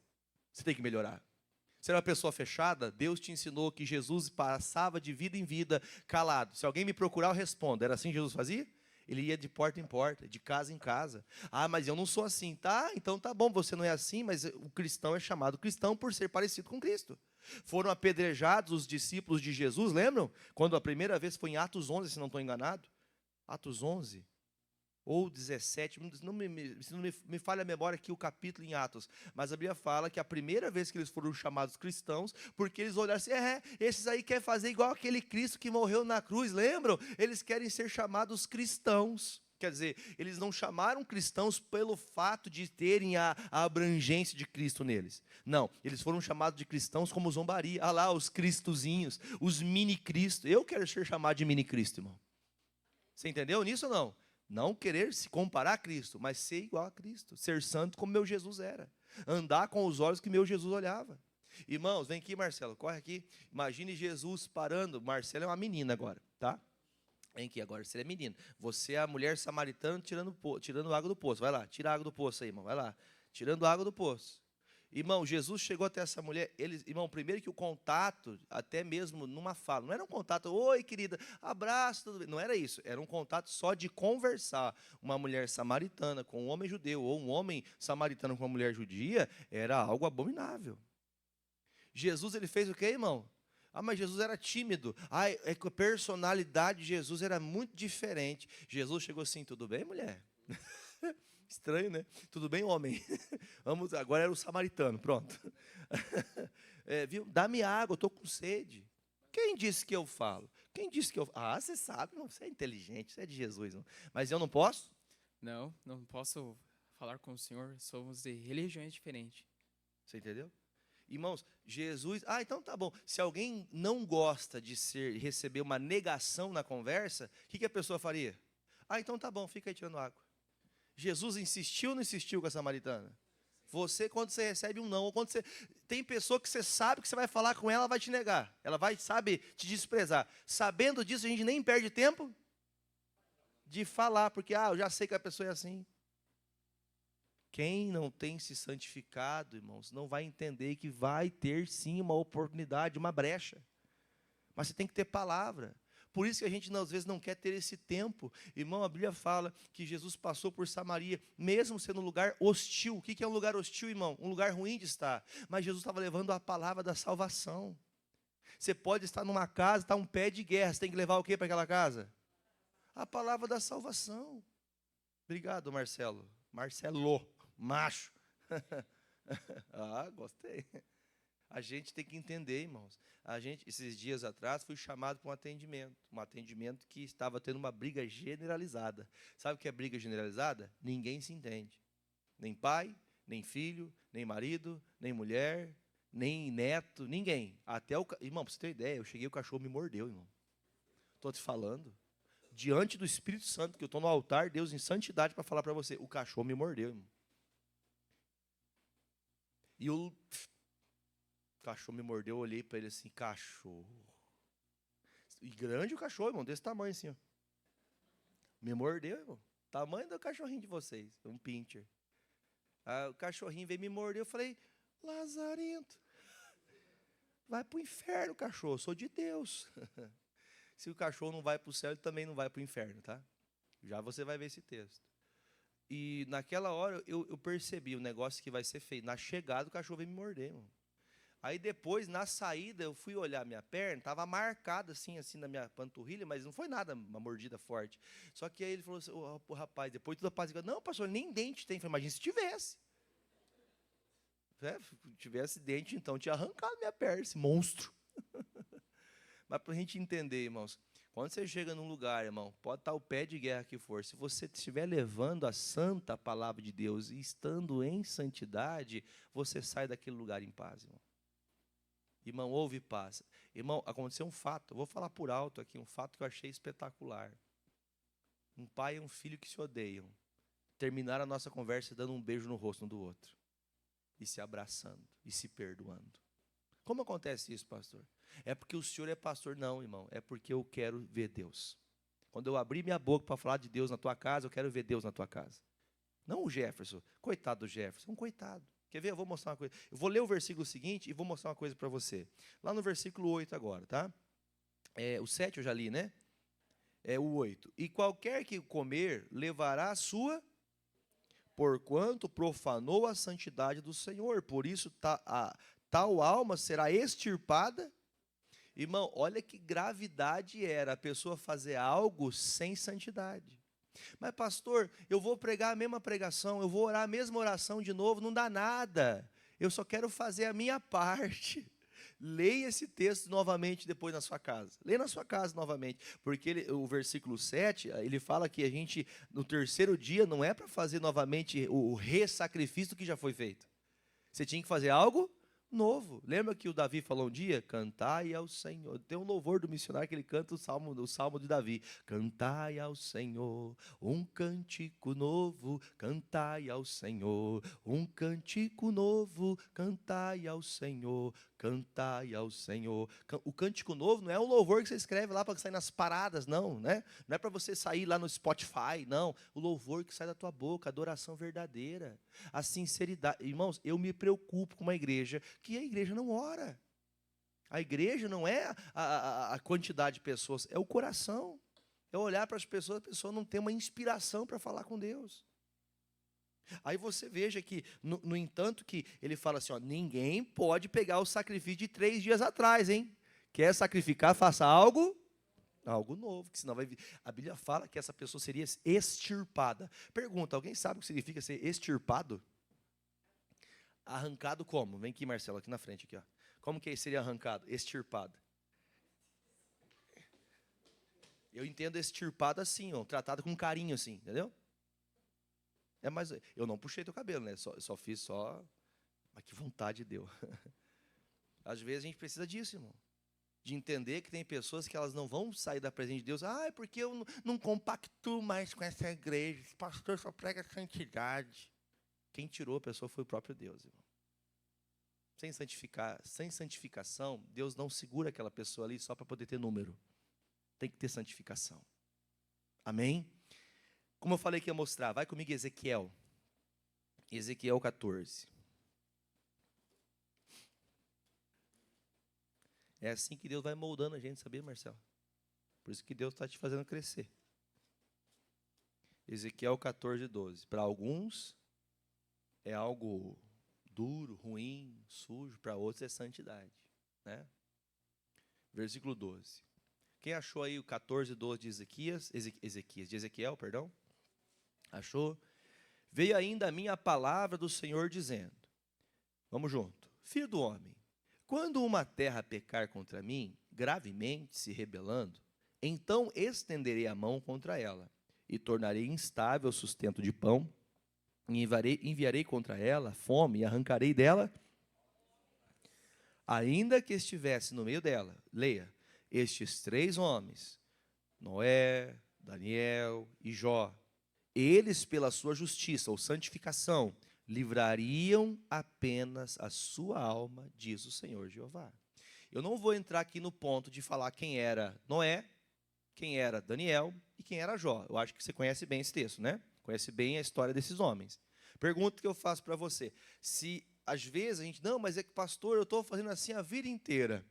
Você tem que melhorar. Ser uma pessoa fechada, Deus te ensinou que Jesus passava de vida em vida calado. Se alguém me procurar, eu respondo. Era assim que Jesus fazia? Ele ia de porta em porta, de casa em casa. Mas eu não sou assim. Tá, então tá bom, você não é assim, mas o cristão é chamado cristão por ser parecido com Cristo. Foram apedrejados os discípulos de Jesus, lembram? Quando a primeira vez foi em Atos 11, se não estou enganado. Atos 11. Ou 17, se não me falha a memória aqui o capítulo em Atos, mas a Bíblia fala que a primeira vez que eles foram chamados cristãos, porque eles olharam assim, esses aí querem fazer igual aquele Cristo que morreu na cruz, lembram? Eles querem ser chamados cristãos. Quer dizer, eles não chamaram cristãos pelo fato de terem a abrangência de Cristo neles. Não, eles foram chamados de cristãos como zombaria. Ah lá, os cristozinhos, os mini-cristo. Eu quero ser chamado de mini-cristo, irmão. Você entendeu nisso ou não? Não querer se comparar a Cristo, mas ser igual a Cristo. Ser santo como meu Jesus era. Andar com os olhos que meu Jesus olhava. Irmãos, vem aqui, Marcelo, corre aqui. Imagine Jesus parando. Marcelo é uma menina agora, tá? Vem aqui agora, você é menino. Você é a mulher samaritana tirando água do poço. Vai lá, tira a água do poço aí, irmão. Vai lá, tirando água do poço. Irmão, Jesus chegou até essa mulher. Irmão, primeiro que o contato, até mesmo numa fala, não era um contato, oi querida, abraço, tudo bem. Não era isso. Era um contato só de conversar. Uma mulher samaritana com um homem judeu, ou um homem samaritano com uma mulher judia, era algo abominável. Jesus, ele fez o quê, irmão? Ah, mas Jesus era tímido. Ah, é que a personalidade de Jesus era muito diferente. Jesus chegou assim, tudo bem, mulher? Estranho, né? Tudo bem, homem? Vamos, agora era o samaritano, pronto. Viu? Dá-me água, eu estou com sede. Quem disse que eu falo? Quem disse que eu falo? Ah, você sabe, irmão, você é inteligente, você é de Jesus. Irmão. Mas eu não posso? Não posso falar com o senhor. Somos de religiões diferentes. Você entendeu? Irmãos, Jesus... Ah, então tá bom. Se alguém não gosta de receber uma negação na conversa, o que a pessoa faria? Ah, então tá bom, fica aí tirando água. Jesus insistiu ou não insistiu com a samaritana? Você, quando você recebe um não, ou quando você... Tem pessoa que você sabe que você vai falar com ela, ela vai te negar. Ela vai, sabe, te desprezar. Sabendo disso, a gente nem perde tempo de falar, porque, eu já sei que a pessoa é assim. Quem não tem se santificado, irmãos, não vai entender que vai ter sim uma oportunidade, uma brecha. Mas você tem que ter palavra. Por isso que a gente às vezes não quer ter esse tempo. Irmão, a Bíblia fala que Jesus passou por Samaria, mesmo sendo um lugar hostil. O que é um lugar hostil, irmão? Um lugar ruim de estar. Mas Jesus estava levando a palavra da salvação. Você pode estar numa casa, está um pé de guerra. Você tem que levar o que para aquela casa? A palavra da salvação. Obrigado, Marcelo. Marcelo. Macho. Gostei. A gente tem que entender, irmãos. Esses dias atrás, fui chamado para um atendimento que estava tendo uma briga generalizada. Sabe o que é briga generalizada? Ninguém se entende. Nem pai, nem filho, nem marido, nem mulher, nem neto, ninguém. Irmão, para você ter ideia, eu cheguei, o cachorro me mordeu, irmão. Estou te falando. Diante do Espírito Santo, que eu estou no altar, Deus em santidade para falar para você, o cachorro me mordeu, irmão. E o cachorro me mordeu, eu olhei para ele assim, cachorro. E grande o cachorro, irmão, desse tamanho assim, ó. Me mordeu, irmão. Tamanho do cachorrinho de vocês, um pincher. O cachorrinho veio me morder, eu falei, lazarento, vai para o inferno, cachorro, eu sou de Deus. Se o cachorro não vai para o céu, ele também não vai para o inferno, tá? Já você vai ver esse texto. E naquela hora eu percebi o negócio que vai ser feito. Na chegada o cachorro veio me morder, irmão. Aí depois, na saída, eu fui olhar minha perna, estava marcada assim na minha panturrilha, mas não foi nada, uma mordida forte. Só que aí ele falou assim, rapaz, depois tudo apaziguado. Não, pastor, nem dente tem. Eu falei, imagina se tivesse. Se tivesse dente, então tinha arrancado minha perna, esse monstro. Mas para a gente entender, irmãos, quando você chega num lugar, irmão, pode estar o pé de guerra que for, se você estiver levando a santa palavra de Deus e estando em santidade, você sai daquele lugar em paz, irmão. Irmão, ouve e paz. Irmão, aconteceu um fato, eu vou falar por alto aqui, um fato que eu achei espetacular. Um pai e um filho que se odeiam, terminaram a nossa conversa dando um beijo no rosto um do outro, e se abraçando, e se perdoando. Como acontece isso, pastor? É porque o senhor é pastor? Não, irmão, é porque eu quero ver Deus. Quando eu abrir minha boca para falar de Deus na tua casa, eu quero ver Deus na tua casa. Não o Jefferson, coitado do Jefferson, um coitado. Quer ver? Eu vou mostrar uma coisa. Eu vou ler o versículo seguinte e vou mostrar uma coisa para você. Lá no versículo 8 agora, tá? O 7 eu já li, né? O 8. E qualquer que comer, levará a sua, porquanto profanou a santidade do Senhor. Por isso, tal alma será extirpada. Irmão, olha que gravidade era a pessoa fazer algo sem santidade. Mas pastor, eu vou pregar a mesma pregação, eu vou orar a mesma oração de novo, não dá nada. Eu só quero fazer a minha parte. Leia esse texto novamente depois na sua casa. Leia na sua casa novamente. Porque o versículo 7, ele fala que a gente, no terceiro dia, não é para fazer novamente o ressacrifício que já foi feito. Você tinha que fazer algo novo. Lembra que o Davi falou um dia? Cantai ao Senhor. Tem um louvor do missionário que ele canta o salmo de Davi. Cantai ao Senhor um cântico novo, cantai ao Senhor um cântico novo, cantai ao Senhor, cantai ao Senhor. O cântico novo não é um louvor que você escreve lá para sair nas paradas, não, né? Não é para você sair lá no Spotify, não. O louvor que sai da tua boca, a adoração verdadeira, a sinceridade. Irmãos, eu me preocupo com uma igreja que a igreja não ora. A igreja não é a quantidade de pessoas, é o coração. É olhar para as pessoas, a pessoa não tem uma inspiração para falar com Deus. Aí você veja que, no entanto, que ele fala assim, ó, ninguém pode pegar o sacrifício de 3 dias atrás, hein? Quer sacrificar, faça algo novo, que senão vai vir. A Bíblia fala que essa pessoa seria extirpada. Pergunta, alguém sabe o que significa ser extirpado? Arrancado como? Vem aqui, Marcelo, aqui na frente, aqui, ó. Como que seria arrancado? Extirpado. Eu entendo extirpado assim, ó, tratado com carinho assim, entendeu? Mas eu não puxei teu cabelo, né? Só fiz. Mas que vontade deu. Às vezes a gente precisa disso, irmão. De entender que tem pessoas que elas não vão sair da presença de Deus. Ah, é porque eu não compactuo mais com essa igreja. Esse pastor só prega santidade. Quem tirou a pessoa foi o próprio Deus, irmão. Sem santificação, Deus não segura aquela pessoa ali só para poder ter número. Tem que ter santificação. Amém? Como eu falei que ia mostrar, vai comigo Ezequiel. Ezequiel 14. É assim que Deus vai moldando a gente, sabia, Marcelo? Por isso que Deus está te fazendo crescer. Ezequiel 14, 12. Para alguns é algo duro, ruim, sujo. Para outros é santidade, né? Versículo 12. Quem achou aí o 14, 12 de Ezequiel, perdão? Achou? Veio ainda a minha palavra do Senhor dizendo, vamos junto, filho do homem, quando uma terra pecar contra mim, gravemente se rebelando, então estenderei a mão contra ela, e tornarei instável o sustento de pão, e enviarei contra ela fome, e arrancarei dela, ainda que estivesse no meio dela, leia, estes 3 homens, Noé, Daniel e Jó, eles, pela sua justiça ou santificação, livrariam apenas a sua alma, diz o Senhor Jeová. Eu não vou entrar aqui no ponto de falar quem era Noé, quem era Daniel e quem era Jó. Eu acho que você conhece bem esse texto, né? Conhece bem a história desses homens. Pergunta que eu faço para você. Se, às vezes, a gente, não, mas é que, pastor, eu estou fazendo assim a vida inteira.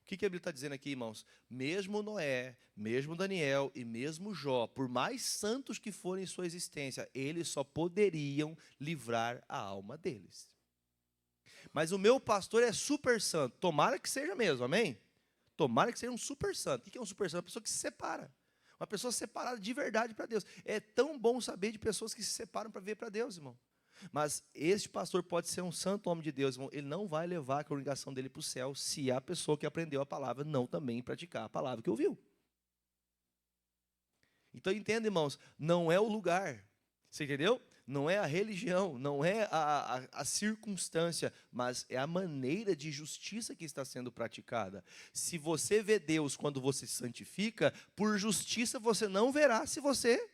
O que a Bíblia está dizendo aqui, irmãos? Mesmo Noé, mesmo Daniel e mesmo Jó, por mais santos que forem em sua existência, eles só poderiam livrar a alma deles. Mas o meu pastor é super santo. Tomara que seja mesmo, amém? Tomara que seja um super santo. O que é um super santo? Uma pessoa que se separa. Uma pessoa separada de verdade para Deus. É tão bom saber de pessoas que se separam para ver para Deus, irmão. Mas este pastor pode ser um santo homem de Deus, irmão. Ele não vai levar a congregação dele para o céu se a pessoa que aprendeu a palavra não também praticar a palavra que ouviu. Então entenda, irmãos, não é o lugar, você entendeu? Não é a religião, não é a circunstância, mas é a maneira de justiça que está sendo praticada. Se você vê Deus quando você se santifica, por justiça você não verá se você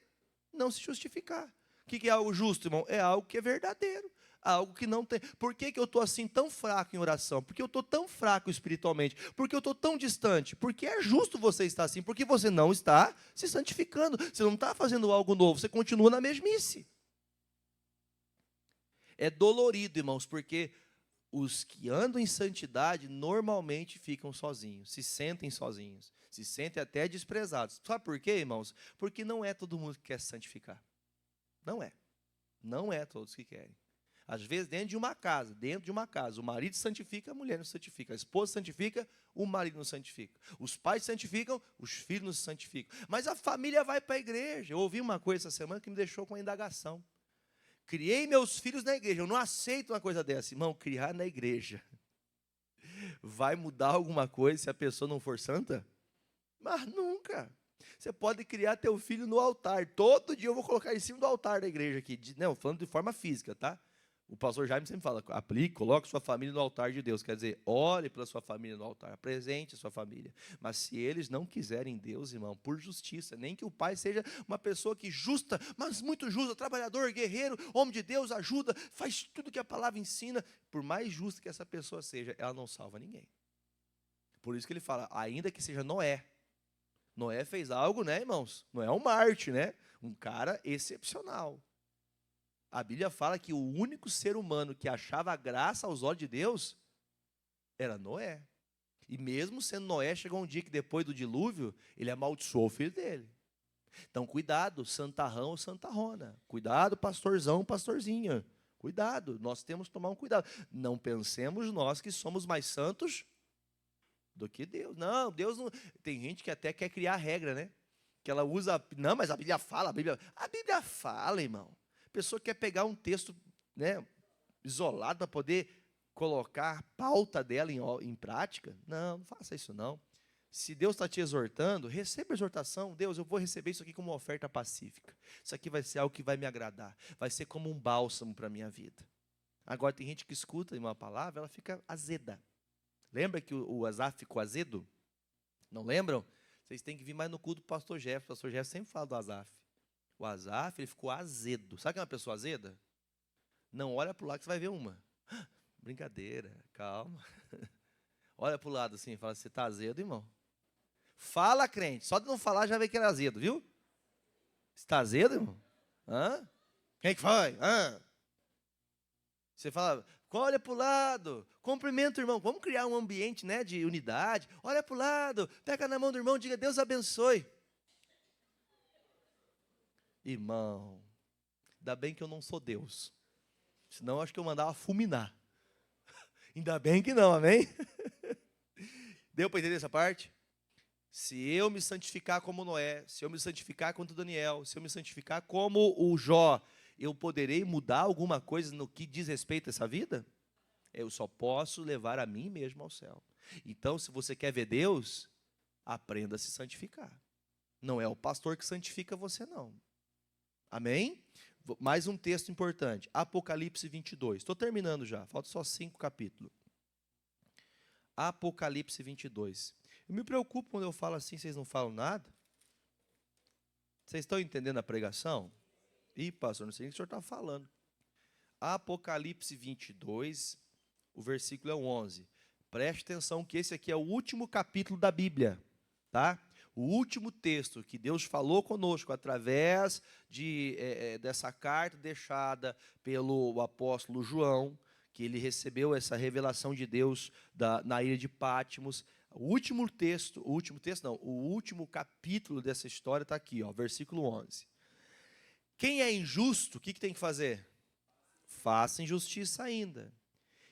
não se justificar. O que é algo justo, irmão? É algo que é verdadeiro, algo que não tem. Por que eu estou assim tão fraco em oração? Por que eu estou tão fraco espiritualmente? Por que eu estou tão distante? Porque é justo você estar assim, porque você não está se santificando, você não está fazendo algo novo, você continua na mesmice. É dolorido, irmãos, porque os que andam em santidade normalmente ficam sozinhos, se sentem sozinhos, se sentem até desprezados. Sabe por quê, irmãos? Porque não é todo mundo que quer se santificar. Não é. Não é todos que querem. Às vezes, dentro de uma casa, o marido santifica, a mulher não santifica. A esposa santifica, o marido não santifica. Os pais santificam, os filhos não se santificam. Mas a família vai para a igreja. Eu ouvi uma coisa essa semana que me deixou com uma indagação. Criei meus filhos na igreja. Eu não aceito uma coisa dessa. Irmão, criar na igreja. Vai mudar alguma coisa se a pessoa não for santa? Mas nunca. Você pode criar teu filho no altar. Todo dia eu vou colocar em cima do altar da igreja aqui. Não, falando de forma física, tá? O pastor Jaime sempre fala, aplique, coloque sua família no altar de Deus. Quer dizer, ore pela sua família no altar, apresente a sua família. Mas se eles não quiserem Deus, irmão, por justiça, nem que o pai seja uma pessoa que justa, mas muito justa, trabalhador, guerreiro, homem de Deus, ajuda, faz tudo que a palavra ensina, por mais justa que essa pessoa seja, ela não salva ninguém. Por isso que ele fala, ainda que seja Noé. Noé fez algo, né, irmãos? Noé é um Marte, né? Um cara excepcional. A Bíblia fala que o único ser humano que achava graça aos olhos de Deus era Noé. E mesmo sendo Noé, chegou um dia que depois do dilúvio, ele amaldiçoou o filho dele. Então, cuidado, santarrão ou santarrona. Cuidado, pastorzão, pastorzinha. Cuidado, nós temos que tomar um cuidado. Não pensemos nós que somos mais santos do que Deus. Não, Deus não... Tem gente que até quer criar regra, né? Que ela usa... Não, mas a Bíblia fala, a Bíblia fala, irmão. A pessoa quer pegar um texto, né, isolado para poder colocar a pauta dela em prática. Não, não faça isso não. Se Deus está te exortando, receba a exortação. Deus, eu vou receber isso aqui como uma oferta pacífica. Isso aqui vai ser algo que vai me agradar. Vai ser como um bálsamo para a minha vida. Agora, tem gente que escuta uma palavra, ela fica azeda. Lembra que o Asaf ficou azedo? Não lembram? Vocês têm que vir mais no culto do pastor Jeff. O pastor Jeff sempre fala do Asaf. O Asaf, ele ficou azedo. Sabe que é uma pessoa azeda? Não olha para o lado que você vai ver uma. Brincadeira, calma. Olha para o lado assim e fala, você está azedo, irmão? Fala, crente. Só de não falar já vê que ele é azedo, viu? Você está azedo, irmão? Hã? Quem que foi? Hã? Você fala, olha para o lado, cumprimenta o irmão. Vamos criar um ambiente, né, de unidade. Olha para o lado, pega na mão do irmão, diga, Deus abençoe. Irmão, ainda bem que eu não sou Deus. Senão eu acho que eu mandava fulminar. Ainda bem que não, amém? Deu para entender essa parte? Se eu me santificar como Noé, se eu me santificar como Daniel, se eu me santificar como o Jó, eu poderei mudar alguma coisa no que diz respeito a essa vida? Eu só posso levar a mim mesmo ao céu. Então, se você quer ver Deus, aprenda a se santificar. Não é o pastor que santifica você, não. Amém? Mais um texto importante. Apocalipse 22. Estou terminando já. Falta só 5 capítulos. Apocalipse 22. Eu me preocupo quando eu falo assim, vocês não falam nada? Vocês estão entendendo a pregação? Ih, pastor, não sei o que o senhor está falando. Apocalipse 22, o versículo é o 11. Preste atenção que esse aqui é o último capítulo da Bíblia, tá? O último texto que Deus falou conosco através dessa carta deixada pelo apóstolo João, que ele recebeu essa revelação de Deus na ilha de Patmos. O último capítulo dessa história está aqui, ó, versículo 11. Quem é injusto, o que tem que fazer? Faça injustiça ainda.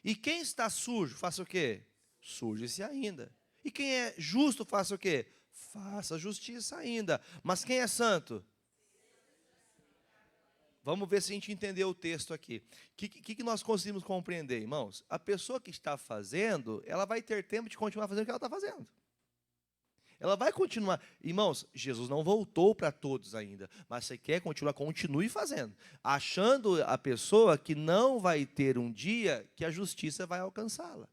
E quem está sujo, faça o quê? Suje-se ainda. E quem é justo, faça o quê? Faça justiça ainda. Mas quem é santo? Vamos ver se a gente entendeu o texto aqui. O que nós conseguimos compreender, irmãos? A pessoa que está fazendo, ela vai ter tempo de continuar fazendo o que ela está fazendo. Ela vai continuar. Irmãos, Jesus não voltou para todos ainda. Mas você quer continuar, continue fazendo. Achando a pessoa que não vai ter um dia que a justiça vai alcançá-la.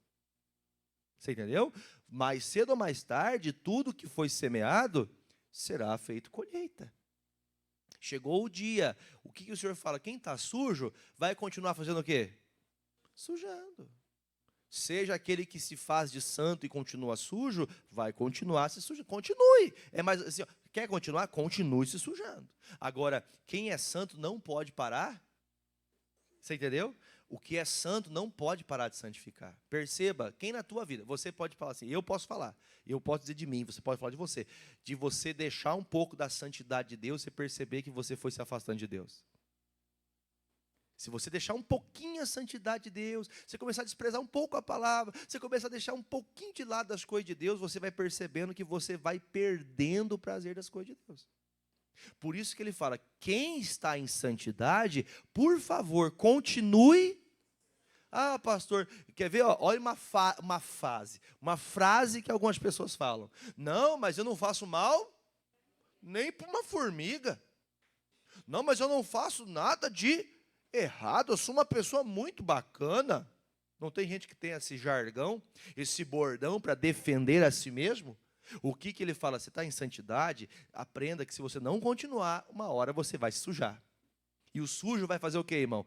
Você entendeu? Mais cedo ou mais tarde, tudo que foi semeado será feito colheita. Chegou o dia. O que o Senhor fala? Quem está sujo vai continuar fazendo o quê? Sujando. Seja aquele que se faz de santo e continua sujo, vai continuar se sujando. Continue. É mais assim, ó, quer continuar? Continue se sujando. Agora, quem é santo não pode parar. Você entendeu? O que é santo não pode parar de santificar. Perceba, quem na tua vida, você pode falar assim, eu posso falar, eu posso dizer de mim, você pode falar de você deixar um pouco da santidade de Deus e perceber que você foi se afastando de Deus. Se você deixar um pouquinho a santidade de Deus, você começar a desprezar um pouco a palavra, você começar a deixar um pouquinho de lado das coisas de Deus, você vai percebendo que você vai perdendo o prazer das coisas de Deus. Por isso que ele fala, quem está em santidade, por favor, continue. Ah, pastor, quer ver? Ó, olha uma frase que algumas pessoas falam. Não, mas eu não faço mal nem para uma formiga. Não, mas eu não faço nada de errado. Eu sou uma pessoa muito bacana. Não tem gente que tem esse jargão, esse bordão para defender a si mesmo? O que ele fala? Você está em santidade? Aprenda que se você não continuar, uma hora você vai se sujar. E o sujo vai fazer o quê, irmão?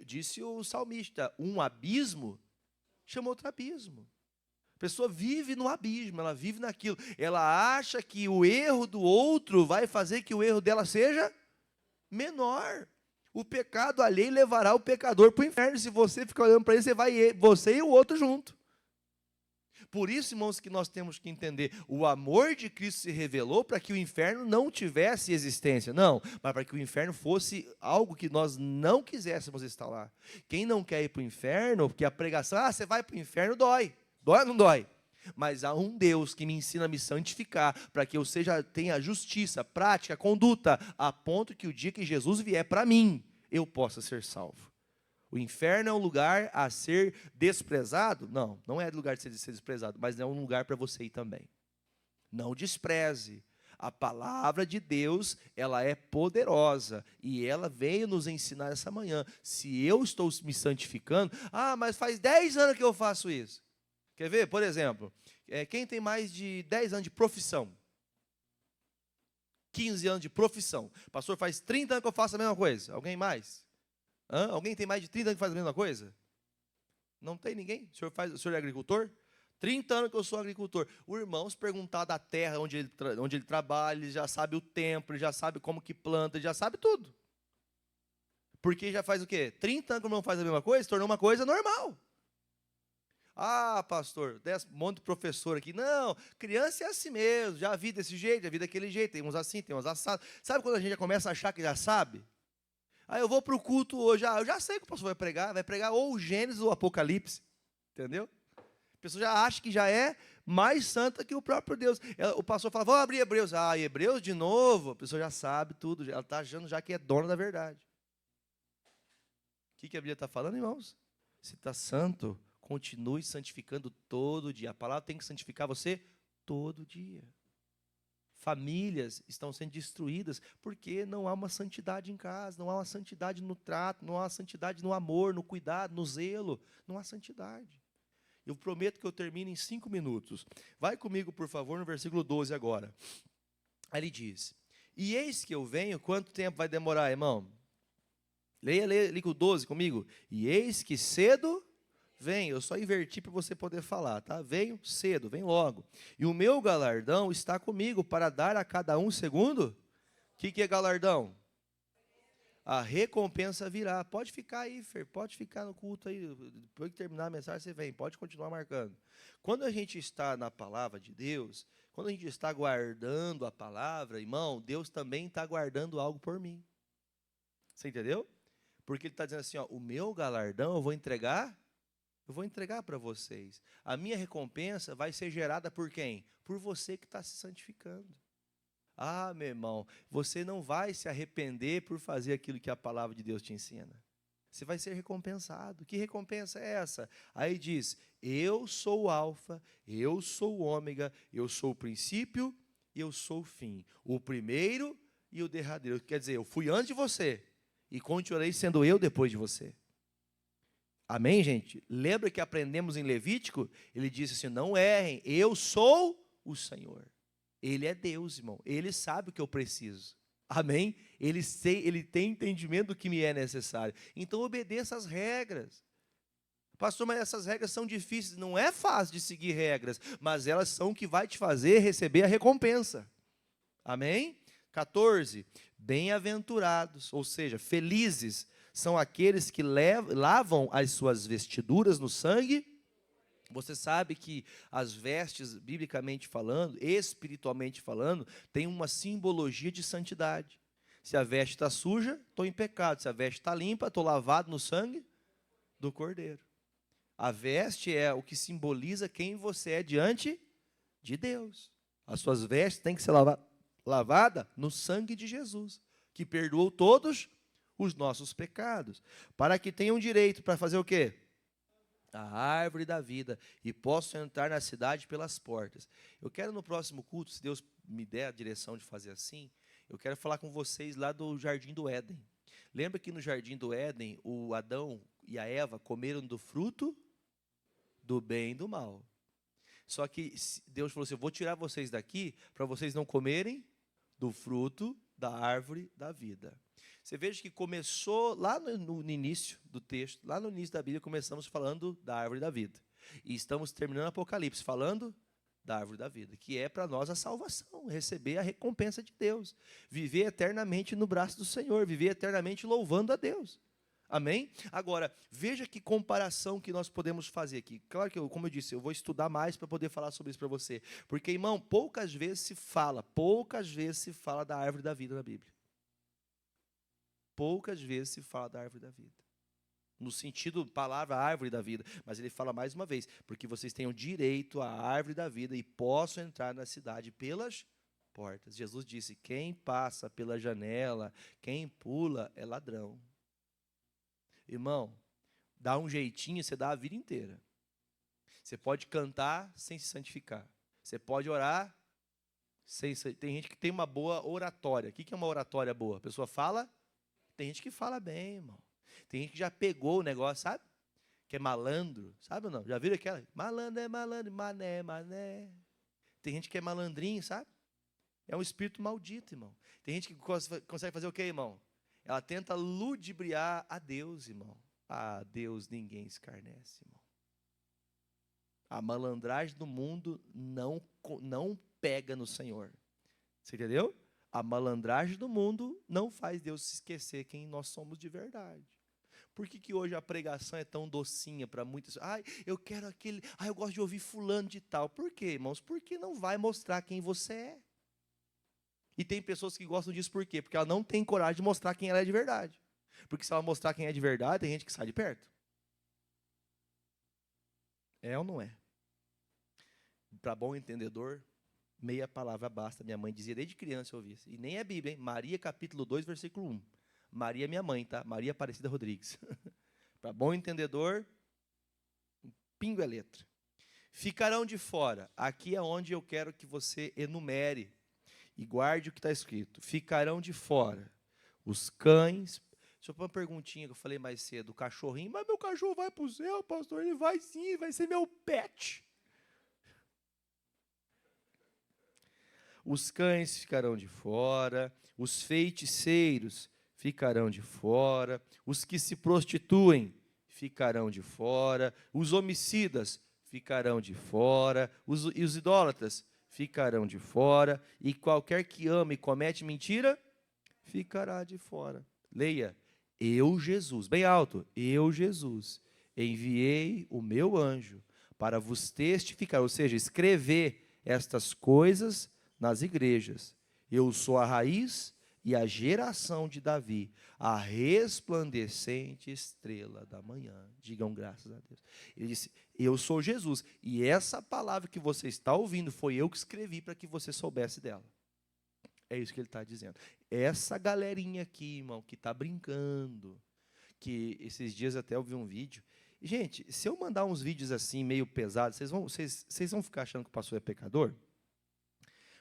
Disse o salmista, um abismo chama outro abismo. A pessoa vive no abismo, ela vive naquilo. Ela acha que o erro do outro vai fazer que o erro dela seja menor. O pecado alheio levará o pecador para o inferno. Se você ficar olhando para ele, você e o outro junto. Por isso, irmãos, que nós temos que entender, o amor de Cristo se revelou para que o inferno não tivesse existência, não, mas para que o inferno fosse algo que nós não quiséssemos estar lá. Quem não quer ir para o inferno, porque a pregação, você vai para o inferno, dói ou não dói? Mas há um Deus que me ensina a me santificar, para que eu tenha justiça, prática, conduta, a ponto que o dia que Jesus vier para mim, eu possa ser salvo. O inferno é um lugar a ser desprezado? Não, não é lugar de ser desprezado, mas é um lugar para você ir também. Não despreze. A palavra de Deus, ela é poderosa e ela veio nos ensinar essa manhã. Se eu estou me santificando, mas faz 10 anos que eu faço isso. Quer ver? Por exemplo, quem tem mais de 10 anos de profissão? 15 anos de profissão. Pastor, faz 30 anos que eu faço a mesma coisa. Alguém mais? Alguém tem mais de 30 anos que faz a mesma coisa? Não tem ninguém? O senhor é agricultor? 30 anos que eu sou agricultor. O irmão, se perguntar da terra onde ele trabalha, ele já sabe o tempo, ele já sabe como que planta, ele já sabe tudo. Porque já faz o quê? 30 anos que o irmão faz a mesma coisa, se tornou uma coisa normal. Ah, pastor, um monte de professor aqui. Não, criança é assim mesmo, já vi desse jeito, já vi daquele jeito, tem uns assim, tem uns assados. Sabe quando a gente já começa a achar que já sabe? Eu vou para o culto hoje, eu já sei que o pastor vai pregar ou o Gênesis ou o Apocalipse, entendeu? A pessoa já acha que já é mais santa que o próprio Deus. O pastor fala, vamos abrir Hebreus. Hebreus de novo, a pessoa já sabe tudo, ela está achando já que é dona da verdade. O que a Bíblia está falando, irmãos? Se está santo, continue santificando todo dia. A palavra tem que santificar você todo dia. Famílias estão sendo destruídas porque não há uma santidade em casa, não há uma santidade no trato, não há uma santidade no amor, no cuidado, no zelo, não há santidade. Eu prometo que eu termino em 5 minutos. Vai comigo, por favor, no versículo 12 agora. Aí ele diz, e eis que eu venho, quanto tempo vai demorar, irmão? Leia o 12 comigo. E eis que cedo vem, eu só inverti para você poder falar, tá? Venho cedo, vem logo. E o meu galardão está comigo para dar a cada um segundo. O que é galardão? A recompensa virá. Pode ficar aí, Fer, pode ficar no culto aí. Depois que terminar a mensagem, você vem, pode continuar marcando. Quando a gente está na palavra de Deus, quando a gente está guardando a palavra, irmão, Deus também está guardando algo por mim. Você entendeu? Porque ele está dizendo assim, o meu galardão eu vou entregar para vocês. A minha recompensa vai ser gerada por quem? Por você que está se santificando. Meu irmão, você não vai se arrepender por fazer aquilo que a palavra de Deus te ensina. Você vai ser recompensado. Que recompensa é essa? Aí diz, eu sou o alfa, eu sou o ômega, eu sou o princípio e eu sou o fim. O primeiro e o derradeiro. Quer dizer, eu fui antes de você e continuarei sendo eu depois de você. Amém, gente? Lembra que aprendemos em Levítico? Ele disse assim, não errem, eu sou o Senhor. Ele é Deus, irmão. Ele sabe o que eu preciso. Amém? Ele tem entendimento do que me é necessário. Então, obedeça às regras. Pastor, mas essas regras são difíceis. Não é fácil de seguir regras, mas elas são o que vai te fazer receber a recompensa. Amém? 14. Bem-aventurados, ou seja, felizes, são aqueles que lavam as suas vestiduras no sangue. Você sabe que as vestes, biblicamente falando, espiritualmente falando, tem uma simbologia de santidade. Se a veste está suja, estou em pecado. Se a veste está limpa, estou lavado no sangue do Cordeiro. A veste é o que simboliza quem você é diante de Deus. As suas vestes têm que ser lavadas no sangue de Jesus, que perdoou todos os nossos pecados, para que tenham direito para fazer o quê? a árvore da vida, e posso entrar na cidade pelas portas. Eu quero no próximo culto, se Deus me der a direção de fazer assim, eu quero falar com vocês lá do Jardim do Éden. Lembra que no Jardim do Éden, o Adão e a Eva comeram do fruto do bem e do mal. Só que Deus falou assim, eu vou tirar vocês daqui para vocês não comerem do fruto da árvore da vida. Você veja que começou lá no início do texto, lá no início da Bíblia, começamos falando da árvore da vida. E estamos terminando Apocalipse, falando da árvore da vida, que é para nós a salvação, receber a recompensa de Deus, viver eternamente no braço do Senhor, viver eternamente louvando a Deus. Amém? Agora, veja que comparação que nós podemos fazer aqui. Claro que, como eu disse, eu vou estudar mais para poder falar sobre isso para você. Porque, irmão, poucas vezes se fala da árvore da vida na Bíblia. Poucas vezes se fala da árvore da vida. No sentido, palavra árvore da vida. Mas ele fala mais uma vez, porque vocês tenham direito à árvore da vida e possam entrar na cidade pelas portas. Jesus disse, quem passa pela janela, quem pula é ladrão. Irmão, dá um jeitinho, você dá a vida inteira. Você pode cantar sem se santificar. Você pode orar sem... Tem gente que tem uma boa oratória. O que é uma oratória boa? A pessoa fala... Tem gente que fala bem, irmão. Tem gente que já pegou o negócio, sabe? Que é malandro, sabe ou não? Já viram aquela? Malandro é malandro, mané é mané. Tem gente que é malandrinho, sabe? É um espírito maldito, irmão. Tem gente que consegue fazer o quê, irmão? Ela tenta ludibriar a Deus, irmão. A Deus ninguém escarnece, irmão. A malandragem do mundo não pega no Senhor. Você entendeu? A malandragem do mundo não faz Deus se esquecer quem nós somos de verdade. Por que hoje a pregação é tão docinha para muitas? Eu quero aquele... eu gosto de ouvir fulano de tal. Por quê, irmãos? Porque não vai mostrar quem você é. E tem pessoas que gostam disso por quê? Porque ela não tem coragem de mostrar quem ela é de verdade. Porque se ela mostrar quem é de verdade, tem gente que sai de perto. É ou não é? Para bom entendedor, meia palavra basta. Minha mãe dizia desde criança eu ouvi isso. E nem é Bíblia, hein? Maria capítulo 2, versículo 1. Maria é minha mãe, tá? Maria Aparecida Rodrigues. Para bom entendedor, pingo é letra. Ficarão de fora. Aqui é onde eu quero que você enumere e guarde o que está escrito. Ficarão de fora os cães. Deixa eu pôr uma perguntinha que eu falei mais cedo. O cachorrinho, mas meu cachorro vai para o céu, pastor. Ele vai sim, vai ser meu pet. Os cães ficarão de fora, os feiticeiros ficarão de fora, os que se prostituem ficarão de fora, os homicidas ficarão de fora, e os idólatras ficarão de fora, e qualquer que ama e comete mentira, ficará de fora. Leia, eu, Jesus, bem alto, eu, Jesus, enviei o meu anjo para vos testificar, ou seja, escrever estas coisas nas igrejas. Eu sou a raiz e a geração de Davi, a resplandecente estrela da manhã. Digam graças a Deus. Ele disse, eu sou Jesus. E essa palavra que você está ouvindo, foi eu que escrevi para que você soubesse dela. É isso que ele está dizendo. Essa galerinha aqui, irmão, que está brincando, que esses dias até eu vi um vídeo. Gente, se eu mandar uns vídeos assim, meio pesados, vocês vão ficar achando que o pastor é pecador?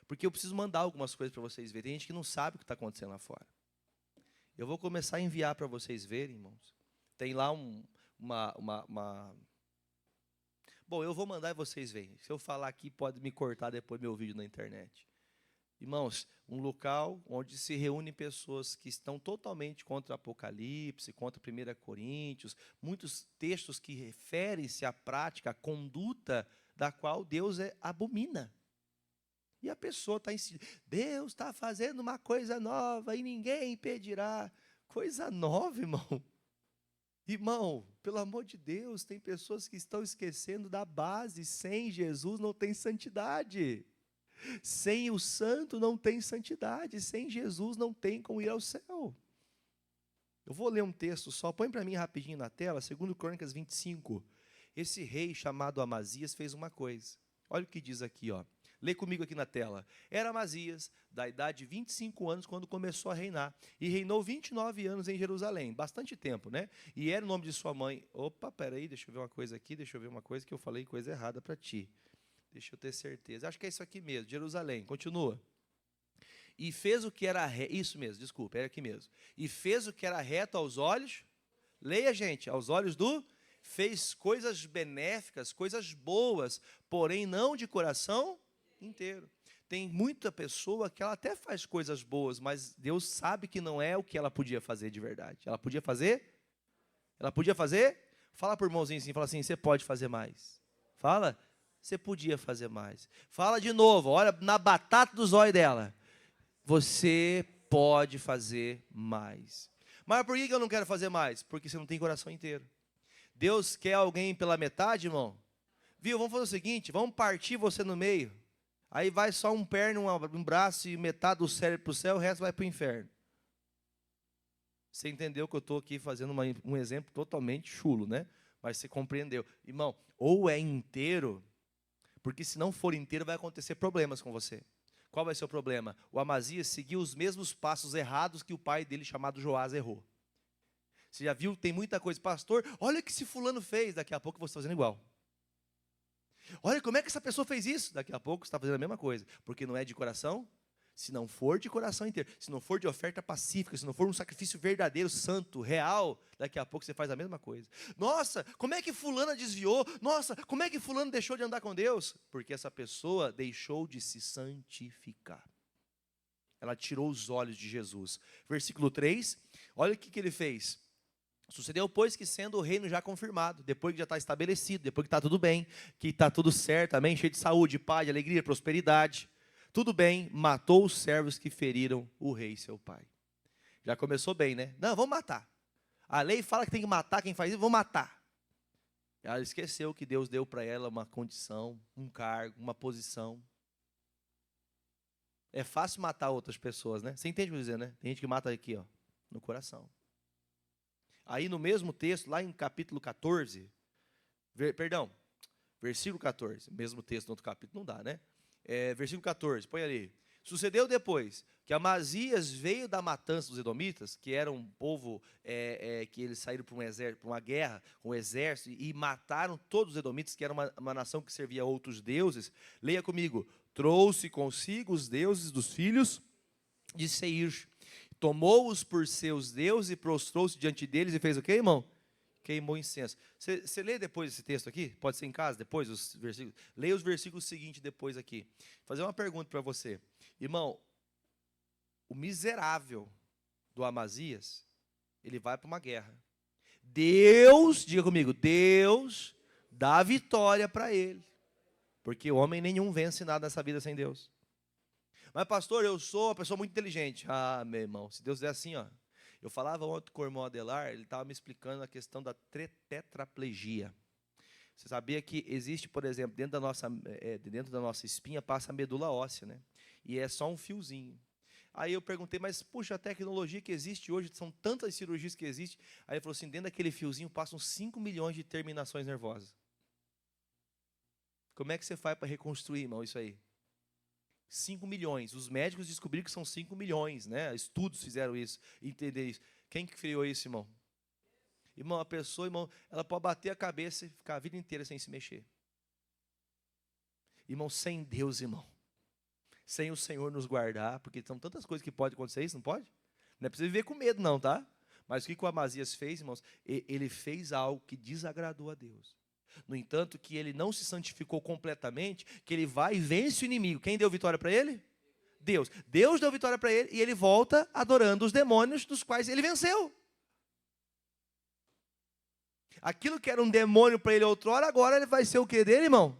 Porque eu preciso mandar algumas coisas para vocês verem. Tem gente que não sabe o que está acontecendo lá fora. Eu vou começar a enviar para vocês verem, irmãos. Tem lá Bom, eu vou mandar e vocês veem. Se eu falar aqui, pode me cortar depois meu vídeo na internet. Irmãos, um local onde se reúnem pessoas que estão totalmente contra o Apocalipse, contra 1 Coríntios, muitos textos que referem-se à prática, à conduta da qual Deus abomina. E a pessoa está ensinando, Deus está fazendo uma coisa nova e ninguém impedirá. Coisa nova, irmão. Irmão, pelo amor de Deus, tem pessoas que estão esquecendo da base. Sem Jesus não tem santidade. Sem o santo não tem santidade. Sem Jesus não tem como ir ao céu. Eu vou ler um texto só, põe para mim rapidinho na tela, 2 Crônicas 25. Esse rei chamado Amazias fez uma coisa. Olha o que diz aqui, ó. Lê comigo aqui na tela. Era Amazias, da idade de 25 anos, quando começou a reinar. E reinou 29 anos em Jerusalém. Bastante tempo, né? E era o nome de sua mãe. Opa, peraí, deixa eu ver uma coisa aqui. Deixa eu ver uma coisa que eu falei coisa errada para ti. Deixa eu ter certeza. Acho que é isso aqui mesmo, Jerusalém. Continua. E fez o que era reto. Isso mesmo, desculpa, era aqui mesmo. E fez o que era reto aos olhos. Leia, gente, aos olhos do... Fez coisas benéficas, coisas boas, porém não de coração inteiro. Tem muita pessoa que ela até faz coisas boas, mas Deus sabe que não é o que ela podia fazer de verdade. Ela podia fazer? Ela podia fazer? Fala para o irmãozinho assim, fala assim, você pode fazer mais. Fala, você podia fazer mais. Fala de novo, olha na batata dos olhos dela. Você pode fazer mais. Mas por que eu não quero fazer mais? Porque você não tem coração inteiro. Deus quer alguém pela metade, irmão? Viu, vamos fazer o seguinte, vamos partir você no meio. Aí vai só um perno, um braço e metade do cérebro para o céu, o resto vai para o inferno. Você entendeu que eu estou aqui fazendo um exemplo totalmente chulo, né? Mas você compreendeu. Irmão, ou é inteiro, porque se não for inteiro vai acontecer problemas com você. Qual vai ser o problema? O Amazias seguiu os mesmos passos errados que o pai dele, chamado Joás, errou. Você já viu, tem muita coisa. Pastor, olha o que esse fulano fez. Daqui a pouco você está fazendo igual. Olha como é que essa pessoa fez isso. Daqui a pouco você está fazendo a mesma coisa. Porque não é de coração. Se não for de coração inteiro, se não for de oferta pacífica, se não for um sacrifício verdadeiro, santo, real, daqui a pouco você faz a mesma coisa. Nossa, como é que fulana desviou? Nossa, como é que fulano deixou de andar com Deus? Porque essa pessoa deixou de se santificar. Ela tirou os olhos de Jesus. Versículo 3, olha o que ele fez. Sucedeu, pois, que sendo o reino já confirmado, depois que já está estabelecido, depois que está tudo bem, que está tudo certo, amém, cheio de saúde, paz, de alegria, prosperidade, tudo bem, matou os servos que feriram o rei, seu pai. Já começou bem, né? Não, vamos matar. A lei fala que tem que matar quem faz isso, vamos matar. Ela esqueceu que Deus deu para ela uma condição, um cargo, uma posição. É fácil matar outras pessoas, né? Você entende o que eu estou dizendo, né? Tem gente que mata aqui, ó, no coração. Aí no mesmo texto, lá em capítulo 14, versículo 14, mesmo texto no outro capítulo, não dá, né? Versículo 14, põe ali. Sucedeu depois que Amazias veio da matança dos edomitas, que era um povo que eles saíram para uma guerra com um exército e mataram todos os edomitas, que era uma nação que servia a outros deuses. Leia comigo. Trouxe consigo os deuses dos filhos de Seir. Tomou-os por seus deuses e prostrou-se diante deles e fez o quê, irmão? Queimou incenso. Você lê depois esse texto aqui? Pode ser em casa depois, os versículos? Leia os versículos seguintes depois aqui. Vou fazer uma pergunta para você. Irmão, o miserável do Amazias, ele vai para uma guerra. Deus, diga comigo, Deus dá a vitória para ele. Porque homem nenhum vence nada nessa vida sem Deus. Mas, pastor, eu sou uma pessoa muito inteligente. Ah, meu irmão, se Deus der assim, ó. Eu falava ontem com o irmão Adelar, ele estava me explicando a questão da tetraplegia. Você sabia que existe, por exemplo, dentro da nossa espinha passa a medula óssea, né? E é só um fiozinho. Aí eu perguntei, mas, puxa, a tecnologia que existe hoje, são tantas cirurgias que existem. Aí ele falou assim, dentro daquele fiozinho passam 5 milhões de terminações nervosas. Como é que você faz para reconstruir, irmão, isso aí? 5 milhões. Os médicos descobriram que são 5 milhões, né? Estudos fizeram isso, entender isso. Quem que criou isso, irmão? Irmão, a pessoa, irmão, ela pode bater a cabeça e ficar a vida inteira sem se mexer. Irmão, sem Deus, irmão. Sem o Senhor nos guardar, porque são tantas coisas que podem acontecer, isso não pode? Não é preciso viver com medo, não, tá? Mas o que o Amazias fez, irmãos? Ele fez algo que desagradou a Deus. No entanto, que ele não se santificou completamente, que ele vai e vence o inimigo. Quem deu vitória para ele? Deus. Deus deu vitória para ele e ele volta adorando os demônios dos quais ele venceu. Aquilo que era um demônio para ele outrora, agora ele vai ser o que dele, irmão?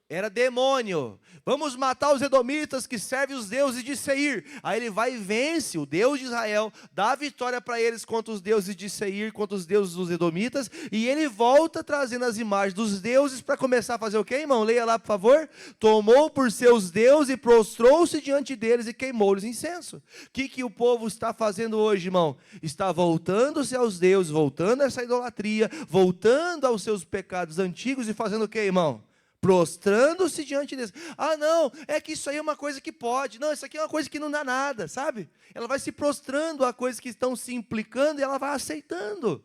Era demônio. Vamos matar os edomitas que servem os deuses de Seir. Aí ele vai e vence o Deus de Israel, dá a vitória para eles contra os deuses de Seir, contra os deuses dos edomitas, e ele volta trazendo as imagens dos deuses para começar a fazer o quê, irmão? Leia lá, por favor. Tomou por seus deuses e prostrou-se diante deles e queimou-lhes incenso. O que o povo está fazendo hoje, irmão? Está voltando-se aos deuses, voltando a essa idolatria, voltando aos seus pecados antigos e fazendo o quê, irmão? Prostrando-se diante de Deus. Ah, não, é que isso aí é uma coisa que pode. Não, isso aqui é uma coisa que não dá nada, sabe? Ela vai se prostrando a coisas que estão se implicando e ela vai aceitando.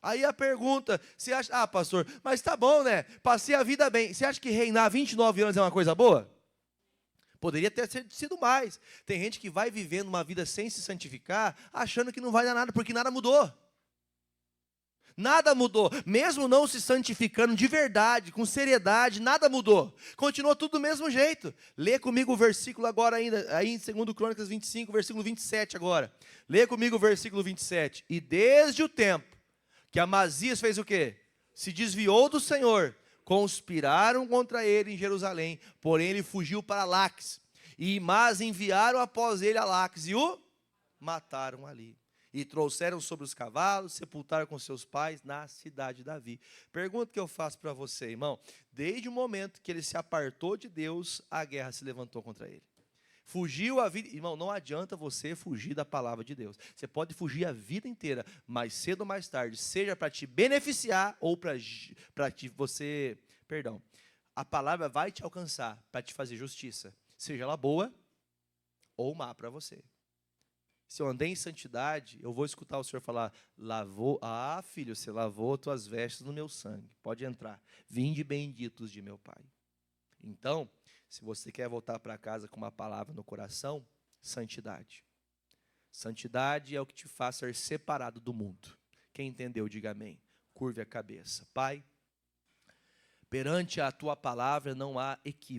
Aí a pergunta, você acha, pastor, mas tá bom, né? Passei a vida bem. Você acha que reinar 29 anos é uma coisa boa? Poderia ter sido mais. Tem gente que vai vivendo uma vida sem se santificar, achando que não vai dar nada, porque nada mudou. Nada mudou, mesmo não se santificando de verdade, com seriedade, nada mudou. Continuou tudo do mesmo jeito. Lê comigo o versículo agora ainda, aí em 2 Crônicas 25, versículo 27 agora. Lê comigo o versículo 27. E desde o tempo que Amazias fez o quê? Se desviou do Senhor, conspiraram contra ele em Jerusalém, porém ele fugiu para Laques. Mas enviaram após ele a Laques e o mataram ali. E trouxeram sobre os cavalos, sepultaram com seus pais na cidade de Davi. Pergunta que eu faço para você, irmão. Desde o momento que ele se apartou de Deus, a guerra se levantou contra ele. Fugiu a vida. Irmão, não adianta você fugir da palavra de Deus. Você pode fugir a vida inteira, mais cedo ou mais tarde, seja para te beneficiar ou para você. Perdão. A palavra vai te alcançar para te fazer justiça, seja ela boa ou má para você. Se eu andei em santidade, eu vou escutar o Senhor falar, filho, você lavou tuas vestes no meu sangue, pode entrar, vinde benditos de meu Pai. Então, se você quer voltar para casa com uma palavra no coração, santidade. Santidade é o que te faz ser separado do mundo. Quem entendeu, diga amém. Curve a cabeça. Pai, perante a tua palavra não há equívoco.